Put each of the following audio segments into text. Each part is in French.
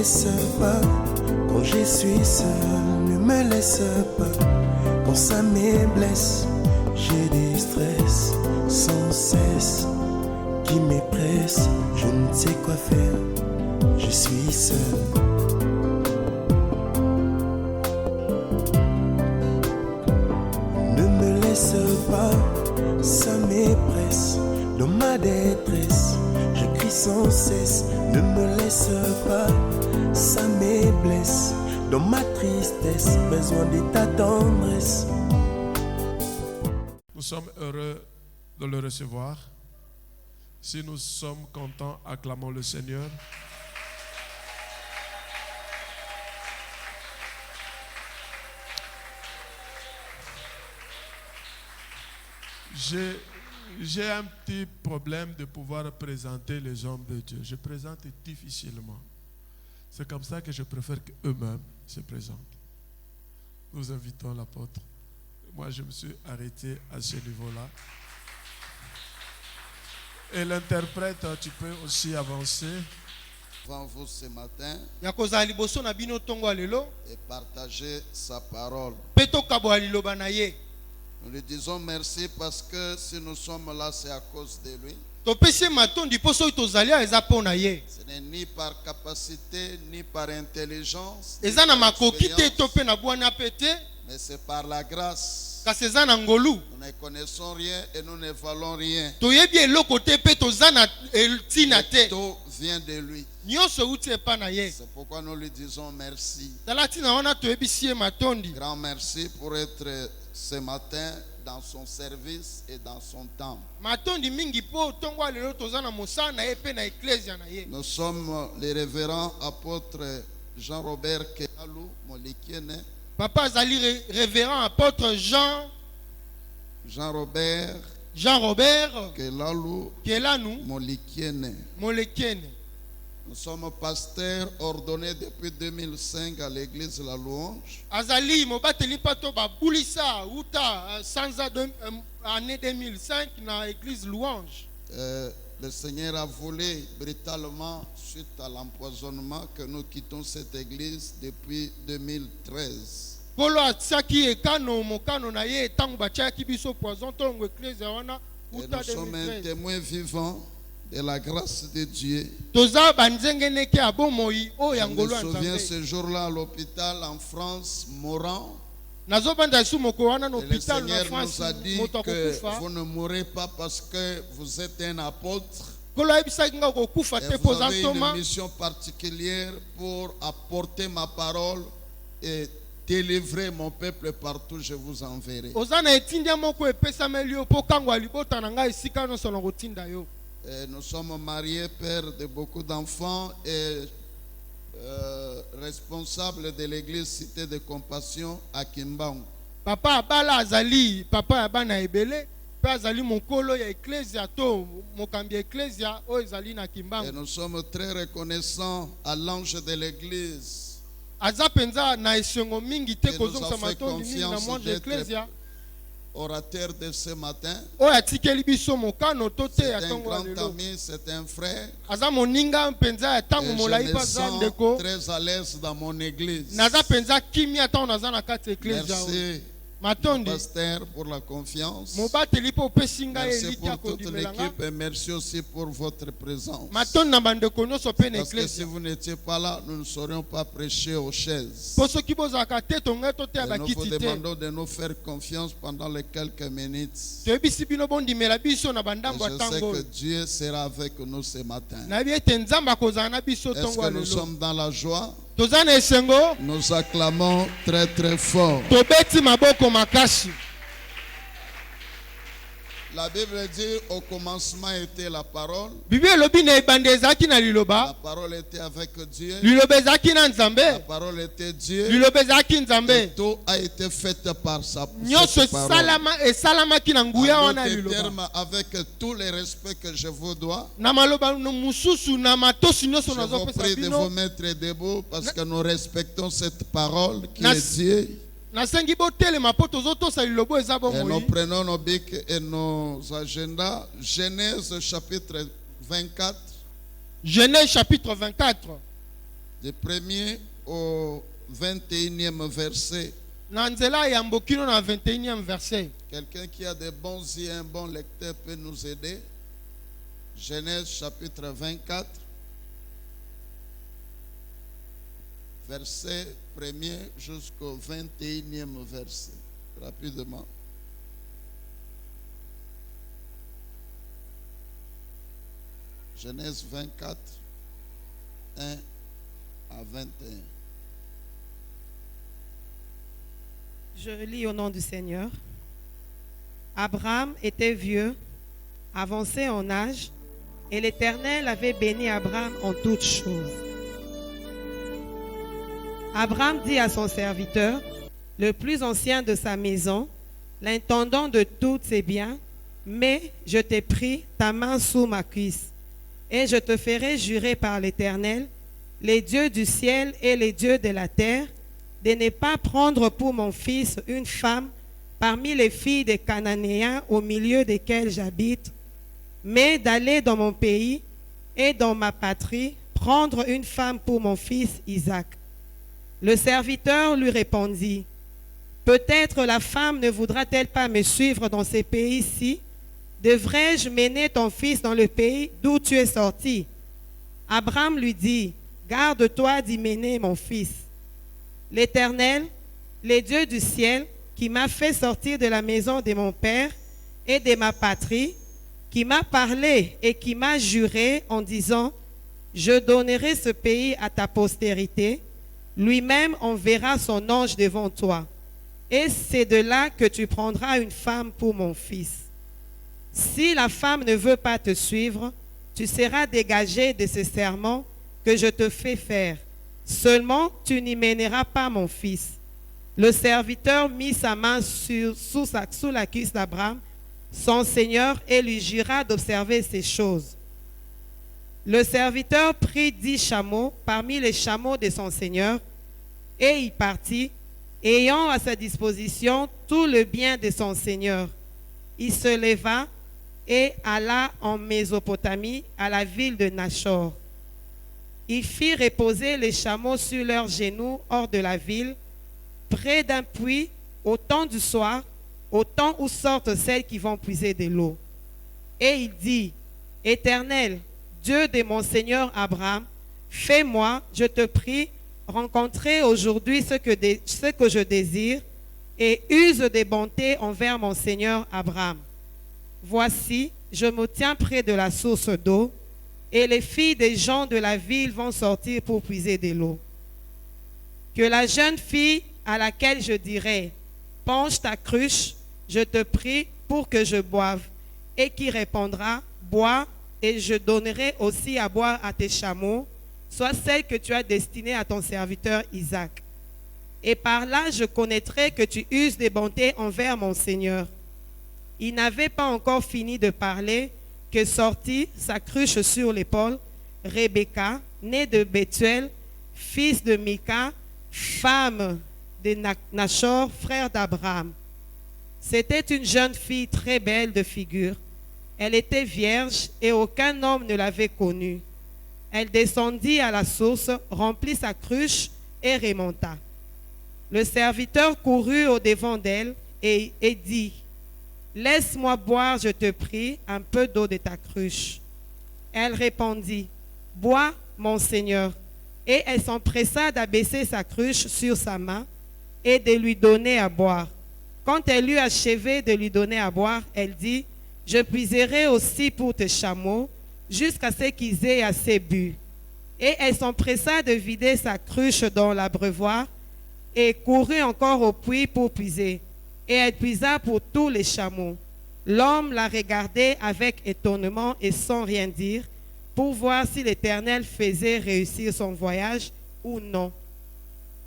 laisse pas quand je suis seul, ne me laisse pas quand ça me blesse. J'ai des stress sans cesse qui me pressent, je ne sais quoi faire, je suis seul. Ne me laisse pas, ça m'épresse dans ma détresse. Je crie sans cesse, ne me laisse pas, ça me blesse dans ma tristesse, besoin de ta tendresse. Nous sommes heureux de le recevoir. Si nous sommes contents, acclamons le Seigneur. J'ai un petit problème de pouvoir présenter les hommes de Dieu. Je présente difficilement. C'est comme ça que je préfère qu'eux-mêmes se présentent. Nous invitons l'apôtre. Moi, je me suis arrêté à ce niveau-là. Et l'interprète, tu peux aussi avancer. Devant vous ce matin et partager sa parole. Nous lui disons merci parce que si nous sommes là, c'est à cause de lui. Ce n'est ni par capacité, ni par intelligence, ni par expérience, mais c'est par la grâce. Nous ne connaissons rien et nous ne valons rien. Tout vient de lui. C'est pourquoi nous lui disons merci. Grand merci pour être ce matin dans son service et dans son temps. Nous sommes les révérends apôtres Jean-Robert Kelalou Molikiene. Papa Azali révérend apôtre Jean-Robert Kelalou Molikiene. Nous sommes pasteurs ordonnés depuis 2005 à l'église La Louange. Azali mobateli pato ba bulisa uta sanza année 2005 na église Louange. Le Seigneur a voulu brutalement, suite à l'empoisonnement, que nous quittons cette église depuis 2013. Polo atsaki ekano mokano na ye tangu bachaki biso poison tongo église wana uta 2013. Nous sommes un témoin vivant de la grâce de Dieu. Je me souviens ce jour-là à l'hôpital en France, mourant. Le Seigneur nous a dit que vous ne mourrez pas parce que vous êtes un apôtre. Et vous avez une mission particulière pour apporter ma parole et délivrer mon peuple partout, je vous enverrai. Nous sommes mariés, pères de beaucoup d'enfants et responsables de l'église Cité de Compassion à Kimbangu. Papa abala azali, papa abana ebele, pa azali mokolo ya ecclesia to mokambi ecclesia o ezali na Kimbangu. Et nous sommes très reconnaissants à l'ange de l'église. Azapenza na esengo mingi te kozongsa matondi mingi na mwa de ecclesia. Orateur de ce matin. C'est un grand ami, c'est un frère. Et je me sens très à l'aise dans mon église. Merci, pasteur, pour la confiance. Merci pour toute l'équipe et merci aussi pour votre présence. Parce que si vous n'étiez pas là, nous ne saurions pas prêcher aux chaises. Et nous vous demandons de nous faire confiance pendant les quelques minutes. Et je sais que Dieu sera avec nous ce matin. Est-ce que nous sommes dans la joie? Nous acclamons très très fort. La Bible dit au commencement était la parole. La parole était avec Dieu. La parole était Dieu. Et tout a été fait par sa parole. En d'autres termes, avec tout le respect que je vous dois, je vous prie de vous mettre debout parce que nous respectons cette parole qui est Dieu. Et nous prenons nos bics et nos agendas. Genèse chapitre 24. Genèse chapitre 24. Du 1er au 21e verset. Quelqu'un qui a des bons yeux, un bon lecteur peut nous aider. Genèse chapitre 24, verset 1er jusqu'au 21e verset. Rapidement. Genèse 24, 1 à 21. Je lis au nom du Seigneur. Abraham était vieux, avancé en âge, et l'Éternel avait béni Abraham en toutes choses. Abraham dit à son serviteur, le plus ancien de sa maison, l'intendant de tous ses biens, mais je t'ai pris ta main sous ma cuisse, et je te ferai jurer par l'Éternel, les dieux du ciel et les dieux de la terre, de ne pas prendre pour mon fils une femme parmi les filles des Cananéens au milieu desquels j'habite, mais d'aller dans mon pays et dans ma patrie prendre une femme pour mon fils Isaac. Le serviteur lui répondit, peut-être la femme ne voudra-t-elle pas me suivre dans ces pays-ci? Devrais-je mener ton fils dans le pays d'où tu es sorti? Abraham lui dit, garde-toi d'y mener mon fils. L'Éternel, les dieux du ciel, qui m'a fait sortir de la maison de mon père et de ma patrie, qui m'a parlé et qui m'a juré en disant, je donnerai ce pays à ta postérité, lui-même enverra son ange devant toi, et c'est de là que tu prendras une femme pour mon fils. Si la femme ne veut pas te suivre, tu seras dégagé de ce serment que je te fais faire. Seulement, tu n'y mèneras pas mon fils. Le serviteur mit sa main sous la cuisse d'Abraham, son Seigneur, et lui jura d'observer ces choses. Le serviteur prit 10 chameaux parmi les chameaux de son Seigneur, et il partit, ayant à sa disposition tout le bien de son Seigneur. Il se leva et alla en Mésopotamie, à la ville de Nachor. Il fit reposer les chameaux sur leurs genoux hors de la ville, près d'un puits, au temps du soir, au temps où sortent celles qui vont puiser de l'eau. Et il dit, Éternel, Dieu de mon Seigneur Abraham, fais-moi, je te prie, rencontrer aujourd'hui ce que je désire, et use de bonté envers mon Seigneur Abraham. Voici, je me tiens près de la source d'eau, et les filles des gens de la ville vont sortir pour puiser de l'eau. Que la jeune fille à laquelle je dirai, penche ta cruche, je te prie pour que je boive, et qui répondra, bois, et je donnerai aussi à boire à tes chameaux, soit celle que tu as destinée à ton serviteur Isaac. Et par là je connaîtrai que tu uses de bonté envers mon Seigneur. Il n'avait pas encore fini de parler que sortit, sa cruche sur l'épaule, Rebecca, née de Bethuel, fils de Mika, femme de Nachor, frère d'Abraham. C'était une jeune fille très belle de figure. Elle était vierge et aucun homme ne l'avait connue. Elle descendit à la source, remplit sa cruche et remonta. Le serviteur courut au-devant d'elle et dit, « Laisse-moi boire, je te prie, un peu d'eau de ta cruche. » Elle répondit, « Bois, mon Seigneur. » Et elle s'empressa d'abaisser sa cruche sur sa main et de lui donner à boire. Quand elle eut achevé de lui donner à boire, elle dit, « Je puiserai aussi pour tes chameaux, jusqu'à ce qu'ils aient assez bu. » Et elle s'empressa de vider sa cruche dans l'abreuvoir et courut encore au puits pour puiser. Et elle puisa pour tous les chameaux. L'homme la regardait avec étonnement et sans rien dire, pour voir si l'Éternel faisait réussir son voyage ou non.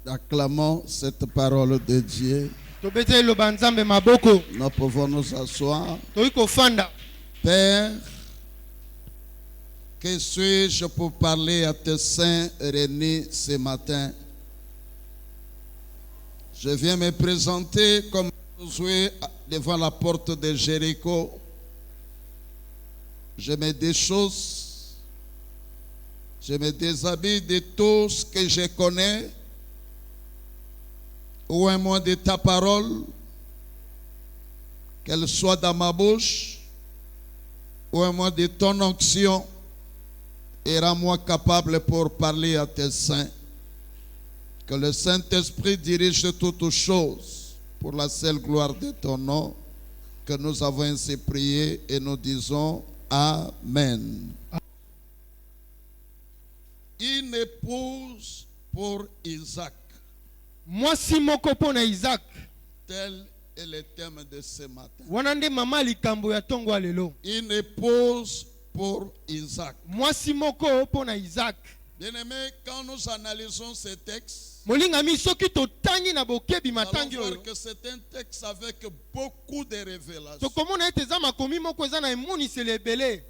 Acclamons cette parole de Dieu. Nous pouvons nous asseoir. Père, que suis-je pour parler à tes saints réunis ce matin? Je viens me présenter comme Josué devant la porte de Jéricho. Je me déchausse. Je me déshabille de tout ce que je connais, ou un mot de ta parole, qu'elle soit dans ma bouche, ou un mot de ton onction, et rends-moi capable pour parler à tes saints. Que le Saint-Esprit dirige toutes choses pour la seule gloire de ton nom, que nous avons ainsi prié et nous disons Amen. Une épouse pour Isaac. Moi si moko pona Isaac. Tel est le thème de ce matin. Wanande mama likambo ya tongo lelo. Une épouse pour Isaac. Moi si moko pona Isaac. Bien-aimés, quand nous analysons ces textes, molingami soki totangi na bokebi nous allons matangi voir oyo. que c'est un texte avec beaucoup de révélations. Tokomona ete za makomi moko eza na emoniseli ebele.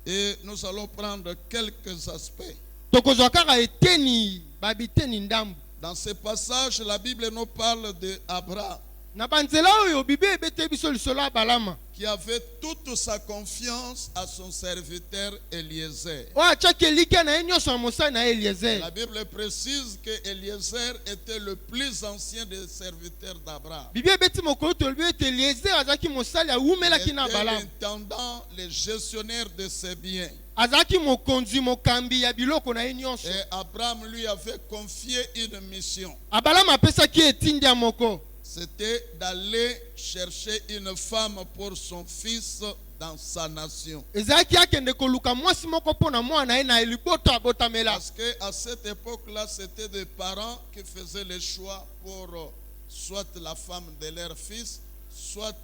Et nous allons prendre quelques aspects. Tokozwa kaka eteni babiteni ndambu. Dans ce passage, la Bible nous parle d'Abraham Na banzela oyo bibe ebete biso lisolo ya balama. qui avait toute sa confiance à son serviteur Eliezer. O achaki elike na ye nyonso ya mosali na ye Eliezer. La Bible précise que Eliezer était le plus ancien des serviteurs d'Abraham. Bibi ebeti mokolo tolobi ete Eliezer azalaki mosali awumelaki na Il était balama. l'intendant, le gestionnaire de ses biens. Azalaki mokonzi mokambi ya biloko na ye nyonso. Et Abraham lui avait confié une mission. Abalama apesaki etindi ya moko. C'était d'aller chercher une femme pour son fils dans sa nation. Ezalaki akende koluka mwasi moko mpona mwana ye na ye liboto abotamela. Parce qu'à cette époque-là, c'était des parents qui faisaient le choix pour soit la femme de leur fils, soit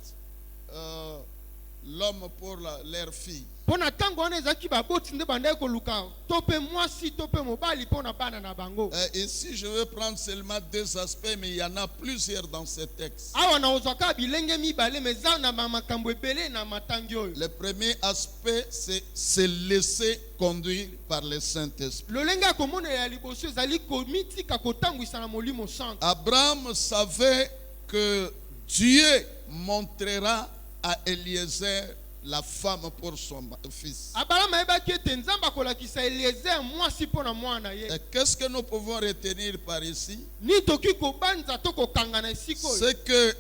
l'homme pour leur fille. Mpona ntango wana ezalaki baboti nde bandaki koluka to mpe mwasi to mpe mobali mpona bana na bango. Ici, je vais prendre seulement deux aspects, mais il y en a plusieurs dans ce texte. Awa na ozwaka bilenge mibale me eza na makambo ebele na matangi oyo. Le premier aspect, c'est se laisser conduire par le Saint-Esprit. Lolenge ya komonela ya liboso ezali komitika kotambwisa na molimo santo. Abraham savait que Dieu montrera à Eliezer la femme pour son fils. Abalama ebaki ete nzambe akolakisa Eliezer mwasi mpona mwana ye. Et qu'est-ce que nous pouvons retenir par ici? Ni toki kobanza to kokanga na esika oyo. C'est que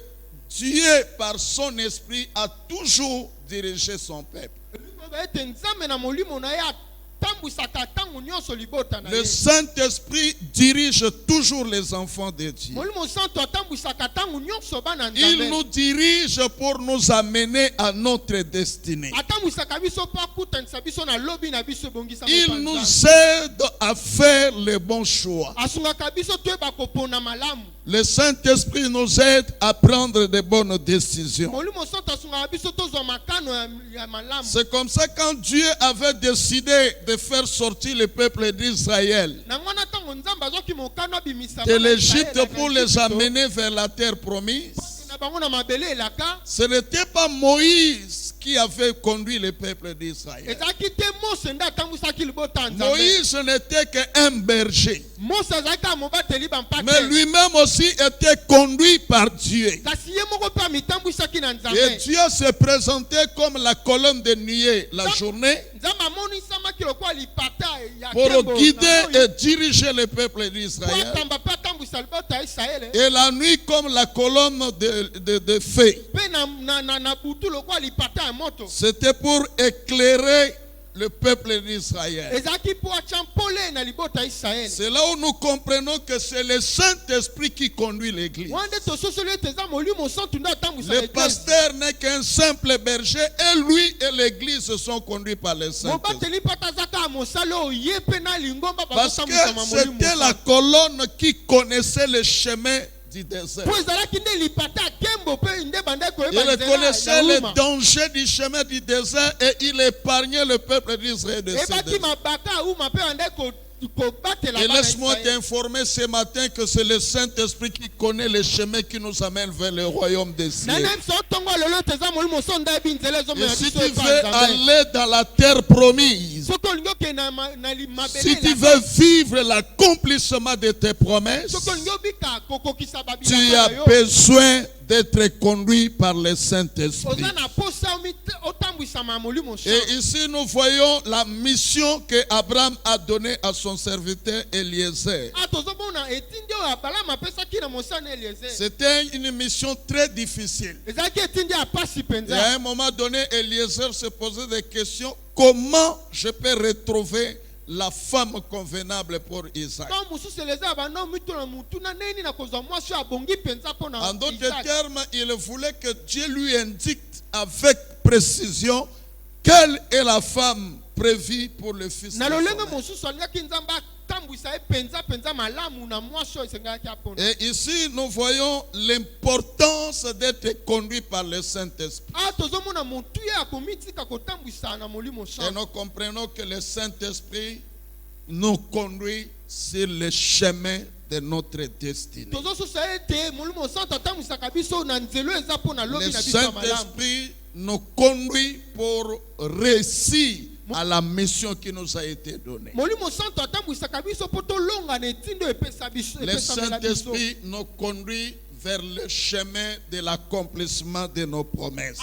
Dieu, par son esprit, a toujours dirigé son peuple. Ete nzambe na molimo na ye atambwisaka ntango nyonso libota na Le ye. Saint-Esprit dirige toujours les enfants de Dieu. Molimo santo atambwisaka ntango nyonso bana Il nzambe. nous dirige pour nous amener à notre destinée. Atambwisaka biso mpo akutanisa biso na lobi na biso ebongisa Il nous aide à faire les bons choix. asungaka biso toyeba kopona malamu. Le Saint-Esprit nous aide à prendre de bonnes décisions. Molimo santo asungaka biso tozwa makano ya malamu. C'est comme ça quand Dieu avait décidé de faire sortir le peuple d'Israël Na ngwana ntango nzambe azwaki mokano abimisa de bana ya l'Égypte Israele pour na les Egypte, amener vers la terre promise. na bango na mabele elaka. Ce n'était pas Moïse qui avait conduit le peuple d'Israël. Ezalaki te Mose nde atambwisaki libota ya nzambe. Moïse n'était qu'un berger. Mose azalaki kaka mobateli bampate. Mais lui-même aussi était conduit par Dieu. Kasi ye moko mpe amitambwisaki na Et nzambe. Dieu se présentait comme la colonne de nuée la journée Nzambe amonisamaki lokola lipata ya pour nkembo guider na et diriger le peuple po d'Israël. atamba mpe atambwisa libota ya Israele. Et la nuit comme la colonne de feu. Mpe na butu lokola lipata ya moto. C'était pour éclairer le peuple d'Israël. Ezalaki mpo atya mpole na libota ya Israele. C'est là où nous comprenons que c'est le Saint-Esprit qui conduit l'Église. Wana nde tososoli ete eza molimo santu nde atambwisa Le Eglise. pasteur n'est qu'un simple berger et lui et l'Église sont conduits par le Saint-Esprit. mobateli mpe ata aza kaka mosali oyo ye mpe na lingomba Parce que bazotambwisama molimo c'était la santu. colonne qui connaissait le chemin du désert. Po ezalaki nde lipata ya nkembo mpe nde bandaki koyeba Il nzela connaissait ya les wuma. dangers du chemin du désert et il épargnait le peuple d'Israël de ces Ebaki dangers. mabaka ya wuma mpe bandaki kobatela Et bana ya laisse-moi Israele. t'informer ce matin que c'est le Saint-Esprit qui connaît le chemin qui nous amène vers le royaume des cieux. Nana biso ntongo lelo ete eza molimo so nde yebi nzela Et ezomela si biso tu epa veux Nzambe. aller dans la terre promise, Si tu veux vivre l'accomplissement de tes promesses, tu as besoin d'être conduit par le Saint-Esprit. Et ici nous voyons la mission que Abraham a donnée à son serviteur Eliezer. C'était une mission très difficile. Et à un moment donné, Eliezer se posait des questions. Comment je peux retrouver la femme convenable pour Isaac? En d'autres termes, il voulait que Dieu lui indique avec précision quelle est la femme prévue pour le fils de son maître. Et ici, nous voyons l'importance d'être conduit par le Saint-Esprit. Et nous comprenons que le Saint-Esprit nous conduit sur le chemin de notre destinée. Le Saint-Esprit nous conduit pour réussir à la mission qui nous a été donnée. Le Saint-Esprit nous conduit vers le chemin de l'accomplissement de nos promesses.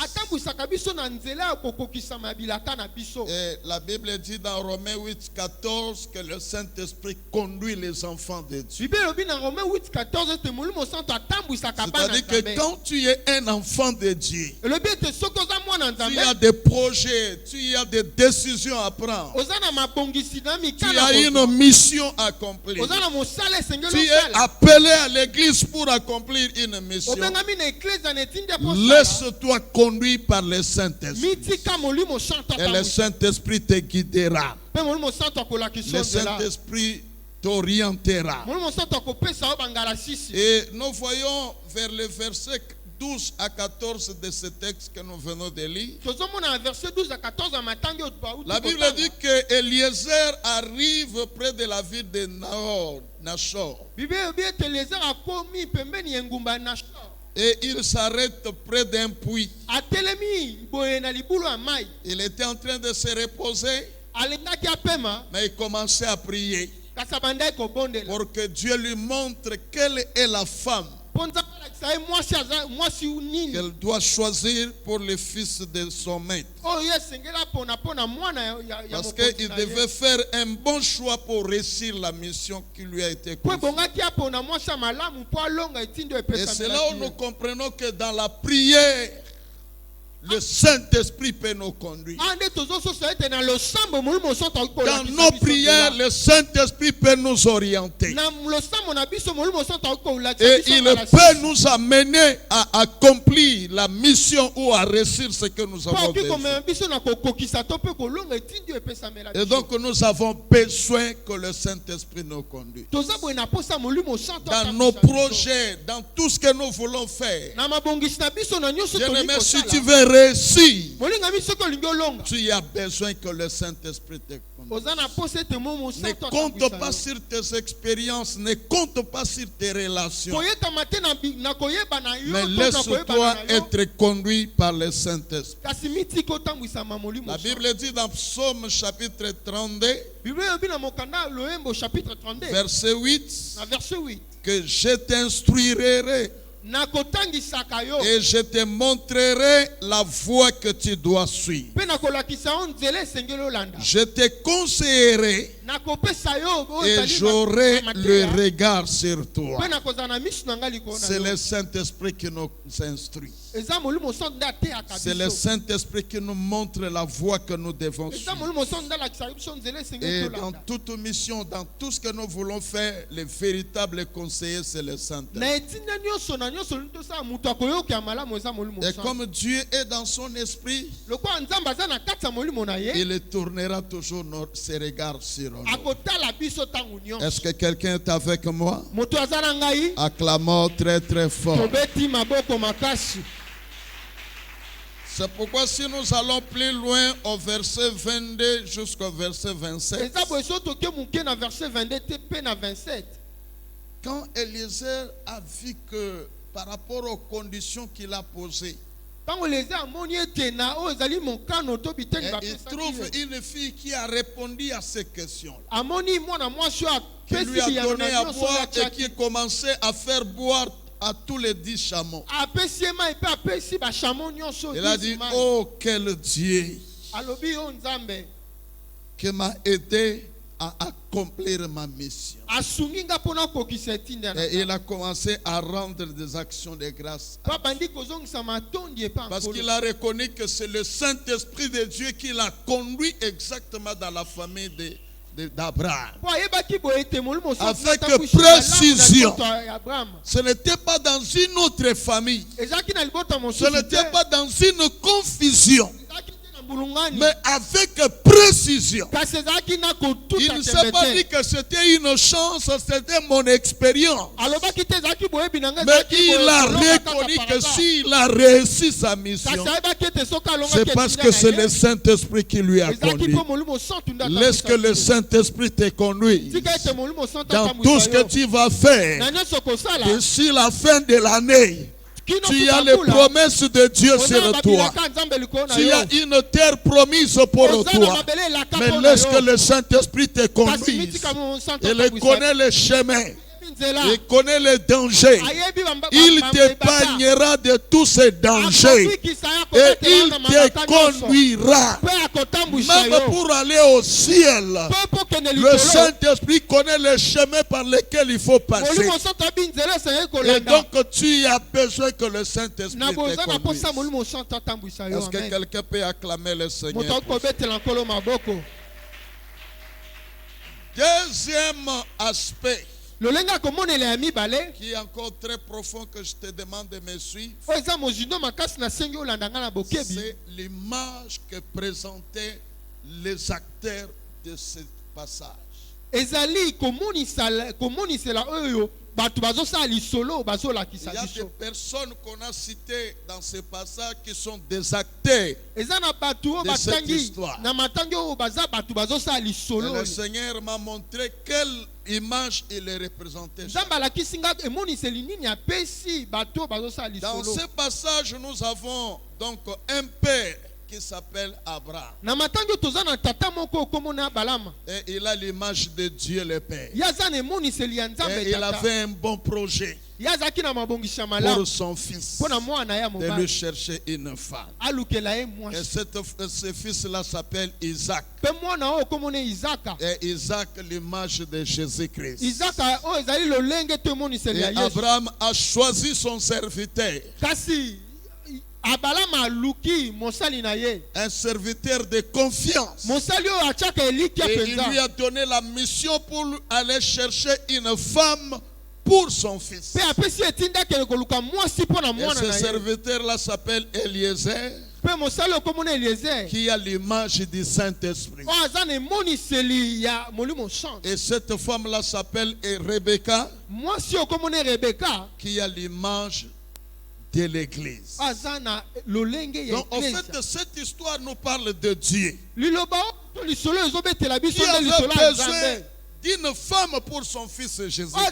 Et la Bible dit dans Romains 8:14 que le Saint-Esprit conduit les enfants de Dieu. C'est-à-dire que quand tu es un enfant de Dieu, tu as des projets, tu as des décisions à prendre, tu as une mission à accomplir, tu es appelé à l'église pour accomplir une mission. Laisse-toi conduire par le Saint-Esprit. Et le Saint-Esprit te guidera. Le Saint-Esprit t'orientera. Et nous voyons vers le verset 12 à 14 de ce texte que nous venons de lire. La Bible dit que Eliezer arrive près de la ville de Nachor. Et il s'arrête près d'un puits. Il était en train de se reposer, mais il commençait à prier pour que Dieu lui montre quelle est la femme qu'elle doit choisir pour le fils de son maître. Parce qu'il devait faire un bon choix pour réussir la mission qui lui a été confiée. Et c'est là où nous comprenons que dans la prière, le Saint-Esprit peut nous conduire. Dans nos prières, le Saint-Esprit peut nous orienter. Et il peut nous amener à accomplir la mission ou à réussir ce que nous avons besoin. Et donc nous avons besoin que le Saint-Esprit nous conduise. Dans nos projets, dans tout ce que nous voulons faire. Bien-aimé, si tu veux réussir, tu as besoin que le Saint-Esprit te conduise. Ne compte pas sur tes expériences, ne compte pas sur tes relations, mais laisse-toi être conduit par le Saint-Esprit. La Bible dit dans Psaume chapitre 32, verset 8, que je t'instruirai et je te montrerai la voie que tu dois suivre. Je te conseillerai et j'aurai le regard sur toi. C'est le Saint-Esprit qui nous instruit. C'est le Saint-Esprit qui nous montre la voie que nous devons suivre. Et dans toute mission, dans tout ce que nous voulons faire, le véritable conseiller, c'est le Saint-Esprit. Et comme Dieu est dans son esprit, il tournera toujours ses regards sur nous. Est-ce que quelqu'un est avec moi? Acclamons très très fort. C'est pourquoi si nous allons plus loin au verset 22 jusqu'au verset 27, quand Eliezer a vu que par rapport aux conditions qu'il a posées, Et il trouve une fille qui a répondu à ces questions. Qui lui a donné à boire et qui commençait à faire boire à tous les 10 chameaux. Il a dit, oh quel Dieu qui m'a aidé à accomplir ma mission. Et il a commencé à rendre des actions de grâce. Parce qu'il a reconnu que c'est le Saint-Esprit de Dieu qui l'a conduit exactement dans la famille d'Abraham. Avec précision. Ce n'était pas dans une autre famille. Ce n'était pas dans une confusion. Mais avec précision. Il ne s'est pas dit que c'était une chance, c'était mon expérience. Mais il a reconnu que s'il a réussi sa mission, c'est parce que c'est le Saint-Esprit qui lui a conduit. Laisse que le Saint-Esprit te conduise dans tout ce que tu vas faire d'ici la fin de l'année. Tu as les promesses de Dieu sur toi. Tu as une terre promise pour toi. Mais laisse que le Saint-Esprit te conduise. Il connaît les chemins. Il connaît les dangers. Il t'épargnera de tous ces dangers. Et il te conduira. Même pour aller au ciel. Le Saint-Esprit connaît les chemins par lesquels il faut passer. Et donc tu as besoin que le Saint-Esprit te conduise. Est-ce que quelqu'un peut acclamer le Seigneur? Deuxième aspect qui est encore très profond, que je te demande de me suivre, c'est l'image que présentaient les acteurs de ce passage. Il y a des personnes qu'on a citées dans ce passage qui sont des acteurs de cette histoire. Et le Seigneur m'a montré quelle image il est représenté. Dans ce passage, nous avons donc un père qui s'appelle Abraham. Et il a l'image de Dieu le Père. Et il avait un bon projet pour son fils, de lui chercher une femme. Et ce fils-là s'appelle Isaac. Et Isaac, l'image de Jésus-Christ. Et Abraham a choisi son serviteur. Un serviteur de confiance. Et il lui a donné la mission pour aller chercher une femme pour son fils. Et ce serviteur-là s'appelle Eliezer, qui a l'image du Saint-Esprit. Et cette femme-là s'appelle Rebecca, qui a l'image de l'église. Donc en fait, cette histoire nous parle de Dieu, qui avait besoin d'une femme pour son fils Jésus. Et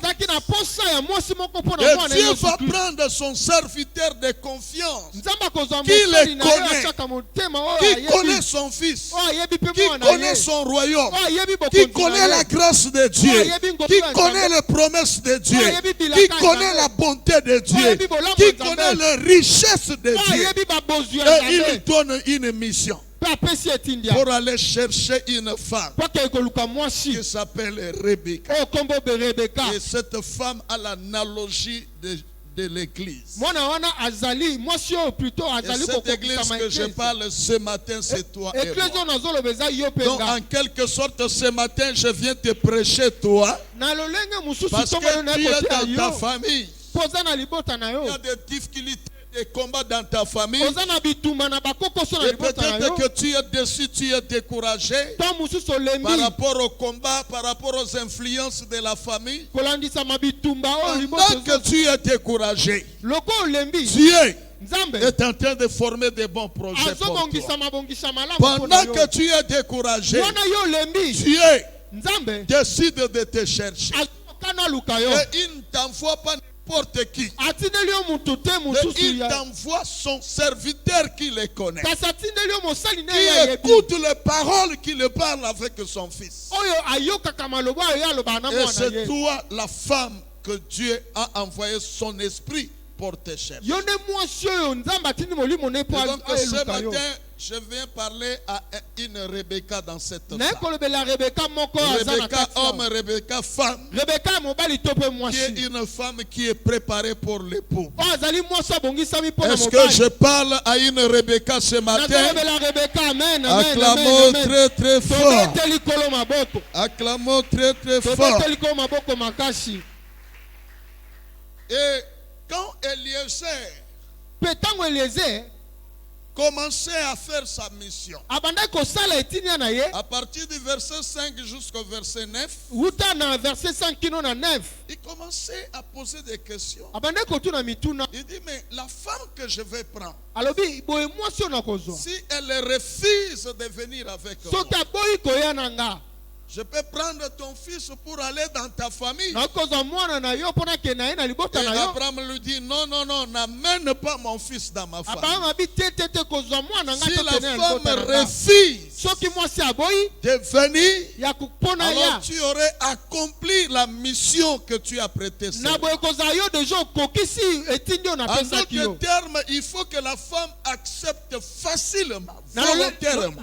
Dieu va prendre son serviteur de confiance, qui le connaît, qui connaît son fils, qui connaît son royaume, qui connaît la grâce de Dieu, qui connaît les promesses de Dieu, qui connaît la bonté de Dieu, qui connaît les richesses de Dieu. Et il lui donne une mission pour aller chercher une femme qui s'appelle Rebecca. Et cette femme a l'analogie de l'église. Et cette église que je parle ce matin, c'est toi et moi. Donc en quelque sorte, ce matin, je viens te prêcher toi, parce que tu es dans ta famille. Il y a des difficultés, des combats dans ta famille. Et peut-être que tu es déçu, tu es découragé par rapport au combat, par rapport aux influences de la famille. Pendant que tu es découragé, Dieu est en train de former de bons projets pour toi. Pendant que tu es découragé, Dieu décide de te chercher. Et il ne t'envoie pas n'importe qui. Il t'envoie son serviteur qui le connaît. Qui écoute les paroles qu'il parle avec son fils. Et c'est toi la femme que Dieu a envoyé son esprit pour te chercher. Donc ce matin, je viens parler à une Rebecca dans cette salle. Rebecca homme, Rebecca femme. Qui est une femme qui est préparée pour l'époux. Est-ce que je parle à une Rebecca ce matin? Acclamons très très fort. Acclamons très très fort. Et quand Eliezer commençait à faire sa mission, à partir du verset 5 jusqu'au verset 9, il commençait à poser des questions. Il dit, mais la femme que je vais prendre, si elle refuse de venir avec moi, je peux prendre ton fils pour aller dans ta famille. Et Abraham lui dit, non, non, non, n'amène pas mon fils dans ma famille. Si la femme refuse de venir, alors tu aurais accompli la mission que tu as prêtée. En d'autres termes, il faut que la femme accepte facilement, volontairement.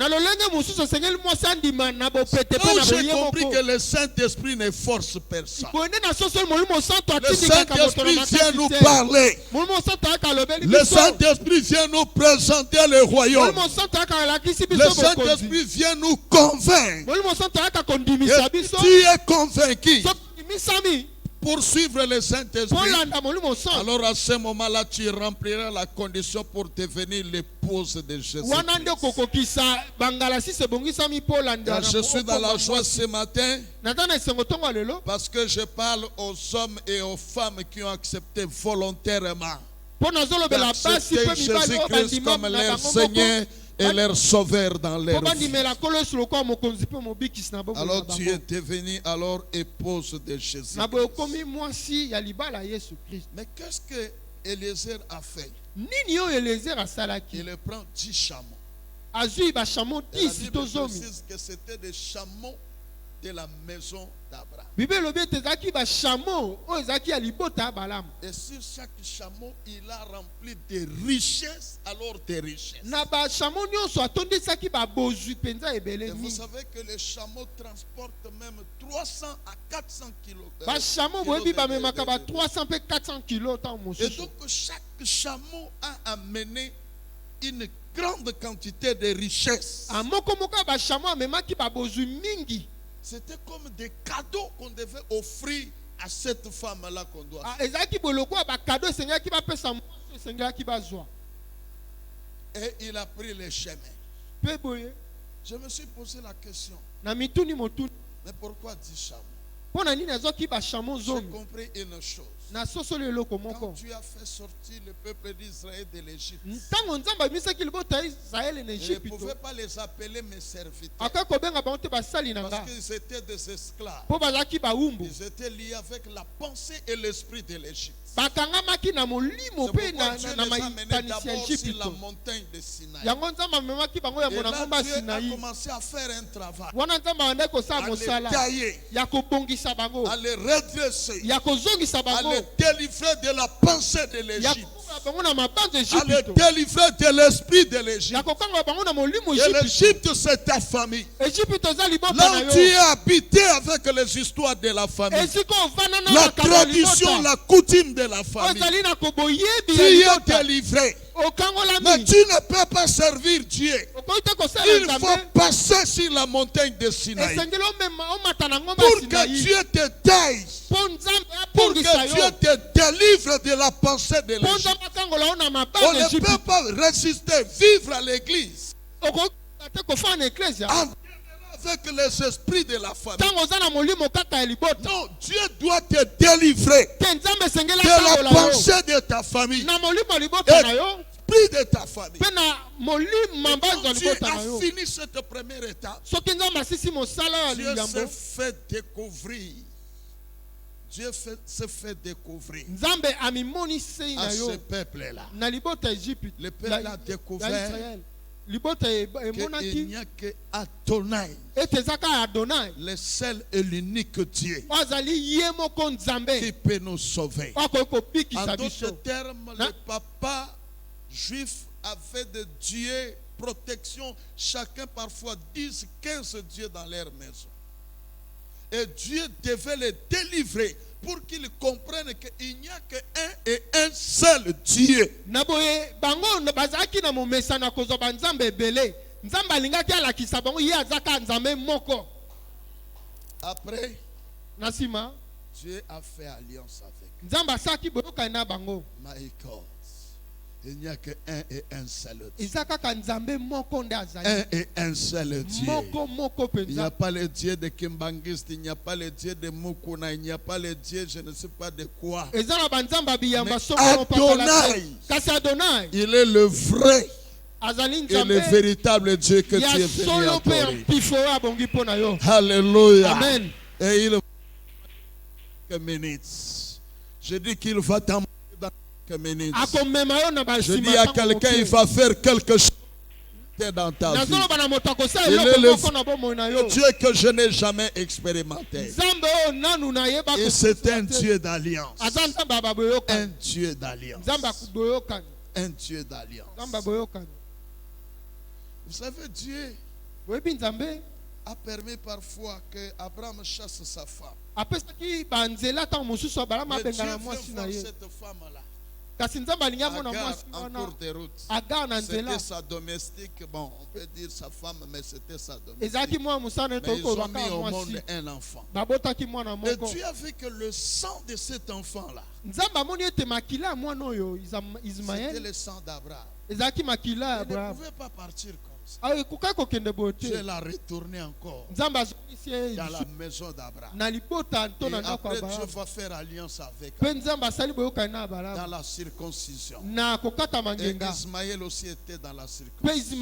J'ai compris que le Saint-Esprit ne force personne. Le Saint-Esprit vient nous parler. Le Saint-Esprit vient nous présenter le royaume. Le Saint-Esprit vient nous convaincre. Et tu es convaincu pour suivre le Saint-Esprit, alors à ce moment-là, tu rempliras la condition pour devenir l'épouse de Jésus. Je suis dans la joie ce matin parce que je parle aux hommes et aux femmes qui ont accepté volontairement d'accepter Jésus-Christ comme leur Seigneur et leur sauveur dans leur vie. Alors tu es devenu alors épouse de Jésus. Mais qu'est-ce que Eliezer a fait? Il prend 10 chameaux. Et la Bible précise que c'était des chameaux de la maison d'Abraham. Et sur chaque chameau, il a rempli de richesses, alors des richesses. Et vous savez que les chameaux transportent même 300 à 400 kilos. Et donc chaque chameau a amené une grande quantité de richesses. C'était comme des cadeaux qu'on devait offrir à cette femme-là qu'on doit faire. Et il a pris les chemins. Je me suis posé la question. Mais pourquoi 10 chameaux? J'ai compris une chose. Quand tu as fait sortir le peuple d'Israël de l'Égypte, je ne pouvais pas les appeler mes serviteurs parce qu'ils étaient des esclaves. Ils étaient liés avec la pensée et l'esprit de l'Égypte. C'est pourquoi Dieu les a menés d'abord sur la montagne de Sinaï. Et là, Dieu a commencé à faire un travail, à les tailler, à les redresser, à les délivrer de la pensée de l'Égypte, à les délivrer de l'esprit de l'Égypte. Et l'Égypte, c'est ta famille. Là où tu es habité avec les histoires de la famille, la tradition, la coutume de la famille, tu es délivré. Mais tu ne peux pas servir Dieu. Il faut passer sur la montagne de Sinaï pour que Dieu te taille, pour que Dieu te délivre de la pensée de l'Égypte. On ne peut pas résister, vivre à l'église avec les esprits de la famille. Non, Dieu doit te délivrer de la pensée de ta famille et de ta famille. Et quand tu as fini cette première étape, Dieu s'est fait découvrir Dieu se fait découvrir à ce peuple-là. Le peuple a découvert qu'il n'y a que Adonai, le seul et l'unique Dieu qui peut nous sauver. En d'autres termes, le papa juif avait de Dieu protection, chacun parfois 10, 15 dieux dans leur maison. Et Dieu devait les délivrer pour qu'ils comprennent qu'il n'y a qu'un et un seul Dieu. Après, Dieu a fait alliance avec eux. My God. Il n'y a qu'un et un seul Dieu. Un et un seul Dieu. Il n'y a pas le Dieu de Kimbangist, il n'y a pas le Dieu de Mukuna, il n'y a pas le Dieu je ne sais pas de quoi. Mais Adonai, il est le vrai et le véritable Dieu que tu es venu adorer. Alléluia. Amen. Et il va quelques minutes. Je dis qu'il va t'emmener dans quelques minutes. Je dis à quelqu'un, il va faire quelque chose dans ta vie. Il est le Dieu que je n'ai jamais expérimenté. Et c'est un Dieu d'alliance. Un Dieu d'alliance. Un Dieu d'alliance. Vous savez, Dieu a permis parfois que Abraham chasse sa femme. Mais Dieu veut voir cette femme-là. Agar, en cours de route, c'était sa domestique. Bon, on peut dire sa femme, mais c'était sa domestique. Mais ils ont mis au monde un enfant. Et Dieu a vu que le sang de cet enfant-là, c'était le sang d'Abraham. Il ne pouvait pas partir comme ça. Dieu l'a retourné encore dans la maison d'Abraham. Et après, Dieu va faire alliance avec Abraham dans la circoncision. Et Ismaël aussi était dans la circoncision.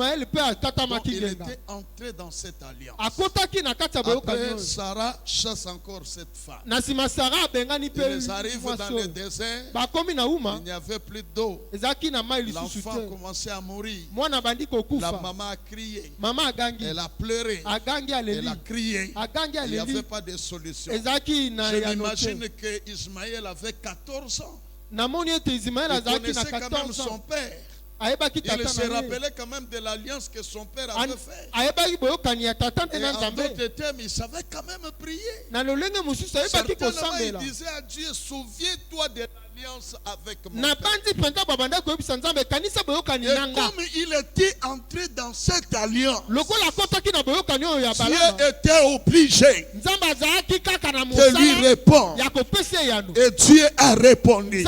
Donc, il était entré dans cette alliance. Après, Sarah chasse encore cette femme. Ils arrivent dans le désert. Il n'y avait plus d'eau. L'enfant commençait à mourir. La maman a crié. Elle a pleuré. Elle a crié. Il n'y avait pas de solution. Je m'imagine que Ismaël avait 14 ans. Il connaissait quand même son père. Il se rappelait quand même de l'alliance que son père avait faite. Et en d'autres termes, il savait quand même prier. Certainement, il disait à Dieu, souviens-toi de l'alliance avec mon père. Et comme il était entré dans cette alliance, Dieu était obligé de lui répondre. Et Dieu a répondu.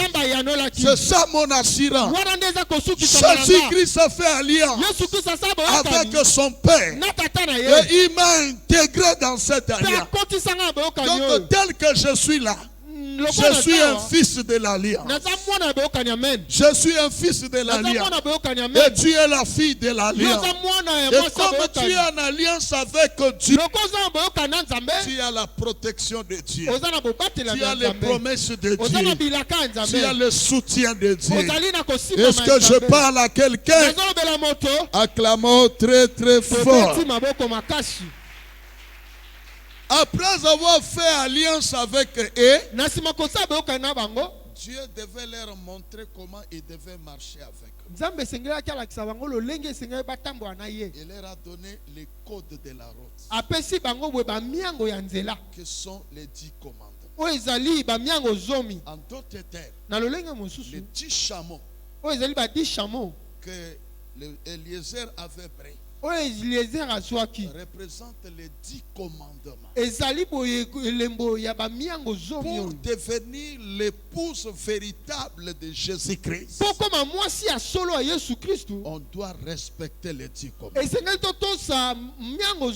C'est ça mon assurance. Jésus-Christ a fait alliance avec son Père. Et il m'a intégré dans cette alliance. Donc tel que je suis là, je suis un fils de l'alliance. Je suis un fils de l'alliance. Et tu es la fille de l'alliance. Et comme tu es en alliance avec Dieu, tu as la protection de Dieu. Tu as les promesses de Dieu. Tu as le soutien de Dieu. Est-ce que je parle à quelqu'un? Acclamons très très fort. Après avoir fait alliance avec eux, Dieu devait leur montrer comment ils devaient marcher avec eux. Il leur a donné les codes de la route, qui sont les 10 commandements. En d'autres termes, les 10 chameaux que Eliezer avait pris représente les 10 commandements. Pour devenir l'épouse véritable de Jésus-Christ, on doit respecter les 10 commandements.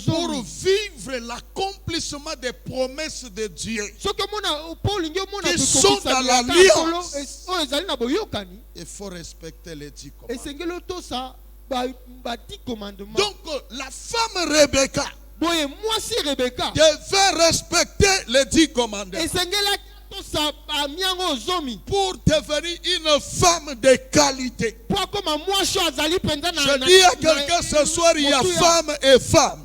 Pour vivre l'accomplissement des promesses de Dieu qui sont dans l'alliance, il faut respecter les 10 commandements. Donc la femme Rebecca devait respecter les 10 commandements. pour devenir une femme de qualité. Je dis à quelqu'un ce soir, il y a femme et femme.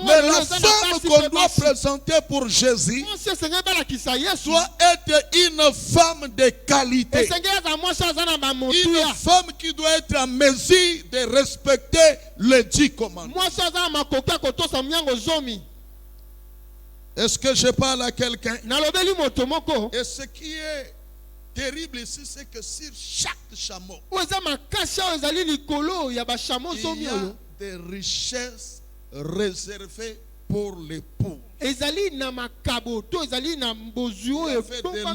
Mais la femme qu'on doit présenter pour Jésus doit être une femme de qualité. Une femme qui doit être en mesure de respecter les 10 commandements. Est-ce que je parle à quelqu'un? Et ce qui est terrible ici, c'est que sur chaque chameau, il y a des richesses réservées pour l'époux. Il y avait de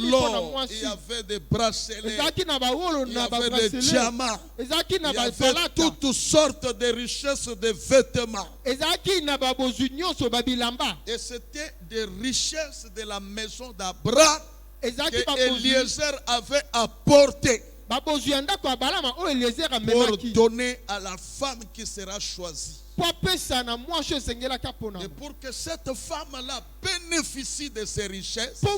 l'or, il y avait des bracelets, il y avait des diamants, il y avait toutes sortes de richesses de vêtements. Et c'était des richesses de la maison d'Abraham que Eliezer avait apporté pour donner à la femme qui sera choisie. Et pour que cette femme-là bénéficie de ces richesses, elle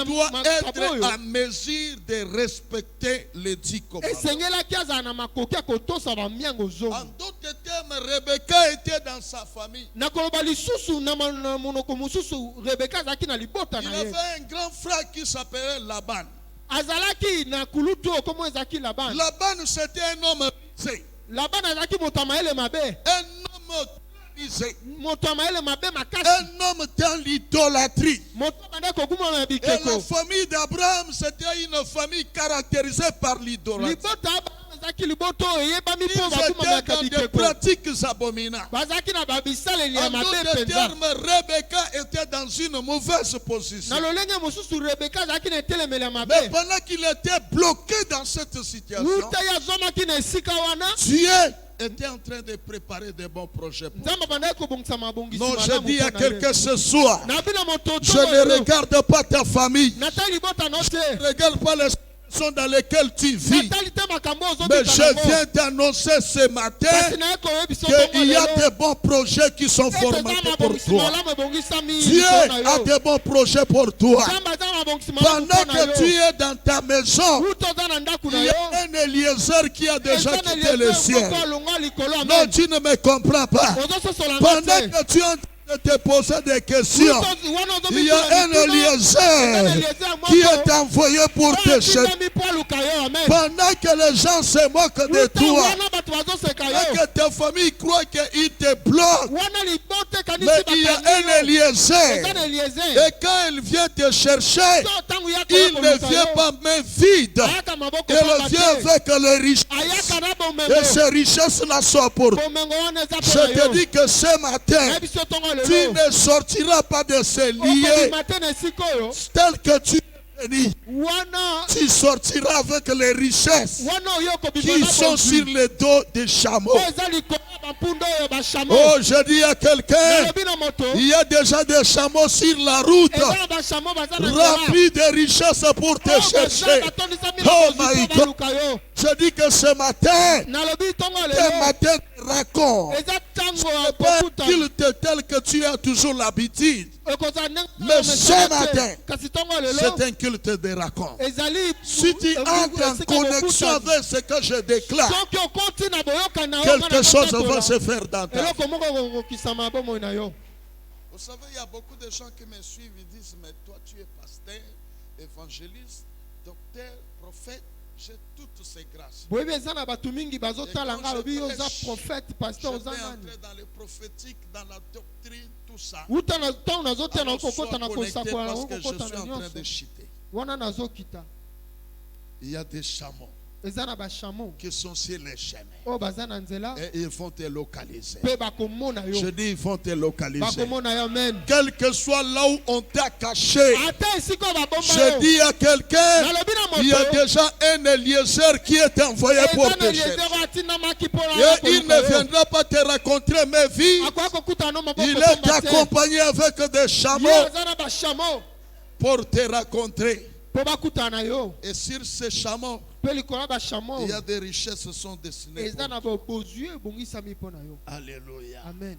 doit être en mesure de respecter les 10 commandements. En d'autres termes, Rebecca était dans sa famille. Il avait un grand frère qui s'appelait Laban. Laban, c'était un homme rusé. Un homme dans l'idolâtrie. Et la famille d'Abraham, c'était une famille caractérisée par l'idolâtrie. Ils étaient dans des pratiques abominables. En d'autres termes, Rebecca était dans une mauvaise position. Mais pendant qu'il était bloqué dans cette situation, Dieu était en train de préparer de bons projets pour lui. Non, je dis à quelqu'un ce soir, je ne regarde pas ta famille, je ne regarde pas les dans lesquels tu vis. Mais je viens d'annoncer ce matin qu'il y a de bons projets qui sont formés pour toi. Dieu a de bons projets pour toi. Pendant que tu es dans ta maison, il y a un Eliezer qui a déjà quitté le ciel. Non, tu ne me comprends pas. Pendant que tu es de te poser des questions, il y a un Eliezer qui est envoyé pour te chercher. Pendant que les gens se moquent de toi et que ta famille croit qu'il te bloque, mais il y a un Eliezer, et quand il vient te chercher, il ne vient pas main vide, il vient avec les richesses, et ces richesses-là sont pour toi. Je te dis que ce matin, tu ne sortiras pas de ces lieux tel que tu es venu. Tu sortiras avec les richesses qui sont sur le dos des chameaux. Oh, je dis à quelqu'un, il y a déjà des chameaux sur la route remplis de richesses pour te chercher. Oh my God. Je dis que ce matin, tes matins te racontent. Ce n'est pas un culte tel que tu as toujours l'habitude. Mais ce matin, c'est un culte de raconte. Si tu entres en connexion avec ce que je déclare, quelque chose va se faire dans ta vie. Vous savez, il y a beaucoup de gens qui me suivent et disent, mais toi tu es pasteur, évangéliste, docteur, prophète. J'ai toutes ces grâces. Je vais entrer dans le prophétique, dans la doctrine, tout ça. Alors sois connecté parce que je suis en train de chuter. Il y a des chameaux qui sont sur les chemins. Et ils vont te localiser. Je dis ils vont te localiser. Quel que soit là où on t'a caché. Je dis à quelqu'un, il y a déjà un Eliezer qui est envoyé pour te chercher. Et il ne viendra pas te rencontrer mais vite. Il est accompagné avec des chameaux pour te rencontrer. Et sur ces chameaux, il y a des richesses qui sont destinées pour toi. Alléluia. Amen.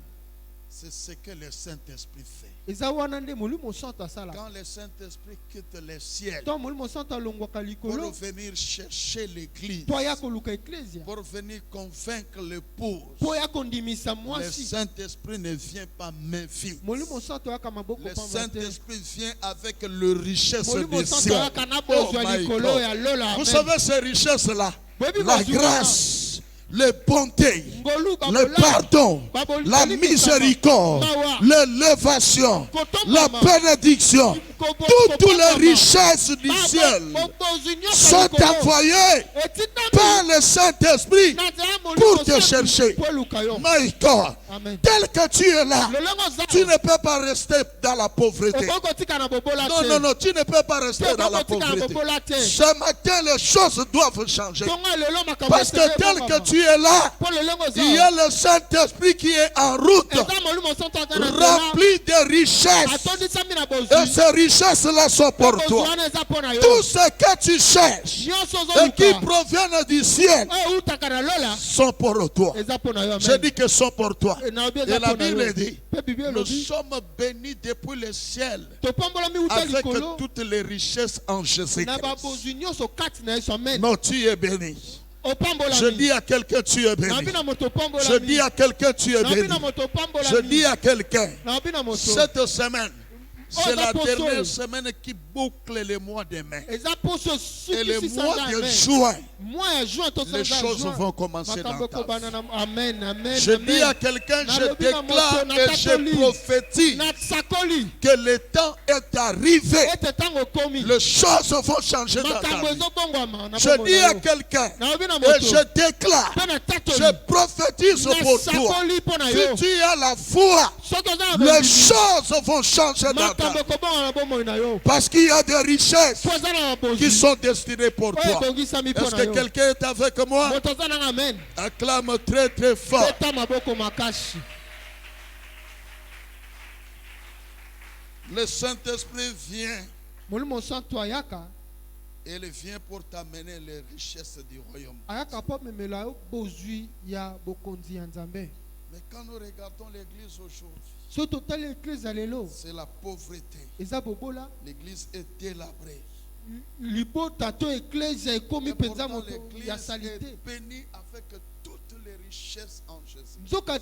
C'est ce que le Saint-Esprit fait. Quand le Saint-Esprit quitte les ciels pour venir chercher l'église, pour venir convaincre l'épouse, le Saint-Esprit ne vient pas main vide. Le Saint-Esprit vient avec le richesse du ciel. Oh my God. Vous savez ces richesses-là, la grâce, la bonté, le pardon, la miséricorde, l'élévation, la bénédiction, toutes les richesses du ciel sont envoyées par le Saint-Esprit pour te chercher. My God, tel que tu es là, tu ne peux pas rester dans la pauvreté. Non, tu ne peux pas rester dans la pauvreté. Ce matin, les choses doivent changer. Parce que tel que tu es là, il y a le Saint-Esprit qui est en route, rempli de richesses. Et ces richesses-là sont pour toi. Tout ce que tu cherches et qui proviennent du ciel sont pour toi. Je dis que sont pour toi. Et la Bible dit, nous sommes bénis depuis le ciel avec toutes les richesses en Jésus-Christ. Non, tu es béni. Je dis à quelqu'un, tu es béni. Je dis à quelqu'un, tu es béni. Je dis à quelqu'un, cette semaine, c'est la dernière semaine qui boucle le mois de mai. Et le mois de juin, les choses vont commencer dans ta vie. Je dis à quelqu'un, je déclare et je prophétise que le temps est arrivé. Les choses vont changer dans ta vie. Je dis à quelqu'un et je déclare, je prophétise pour toi. Si tu as la foi, les choses vont changer dans ta vie. Parce qu'il y a des richesses qui sont destinées pour toi. Est-ce que quelqu'un est avec moi? Acclame très très fort. Le Saint-Esprit vient. Et il vient pour t'amener les richesses du royaume. Mais quand nous regardons l'église aujourd'hui, c'est la pauvreté. L'église est délabrée. L'église est bénie avec toutes les richesses en Jésus. Écoutez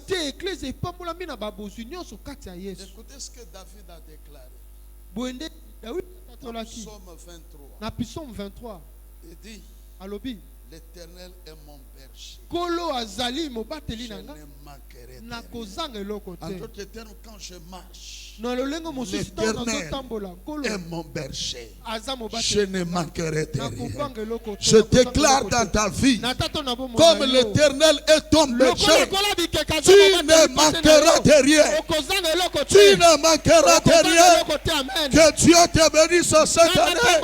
ce que David a déclaré. Dans Psaume 23. Il dit, l'Éternel est mon berger. Je ne manquerai de rien. En d'autres termes, quand je marche, l'Éternel est mon berger. Je ne manquerai de rien. Je déclare dans ta vie, comme l'Éternel est ton berger, tu ne manqueras de rien. Tu ne manqueras de rien. Que Dieu te bénisse cette année.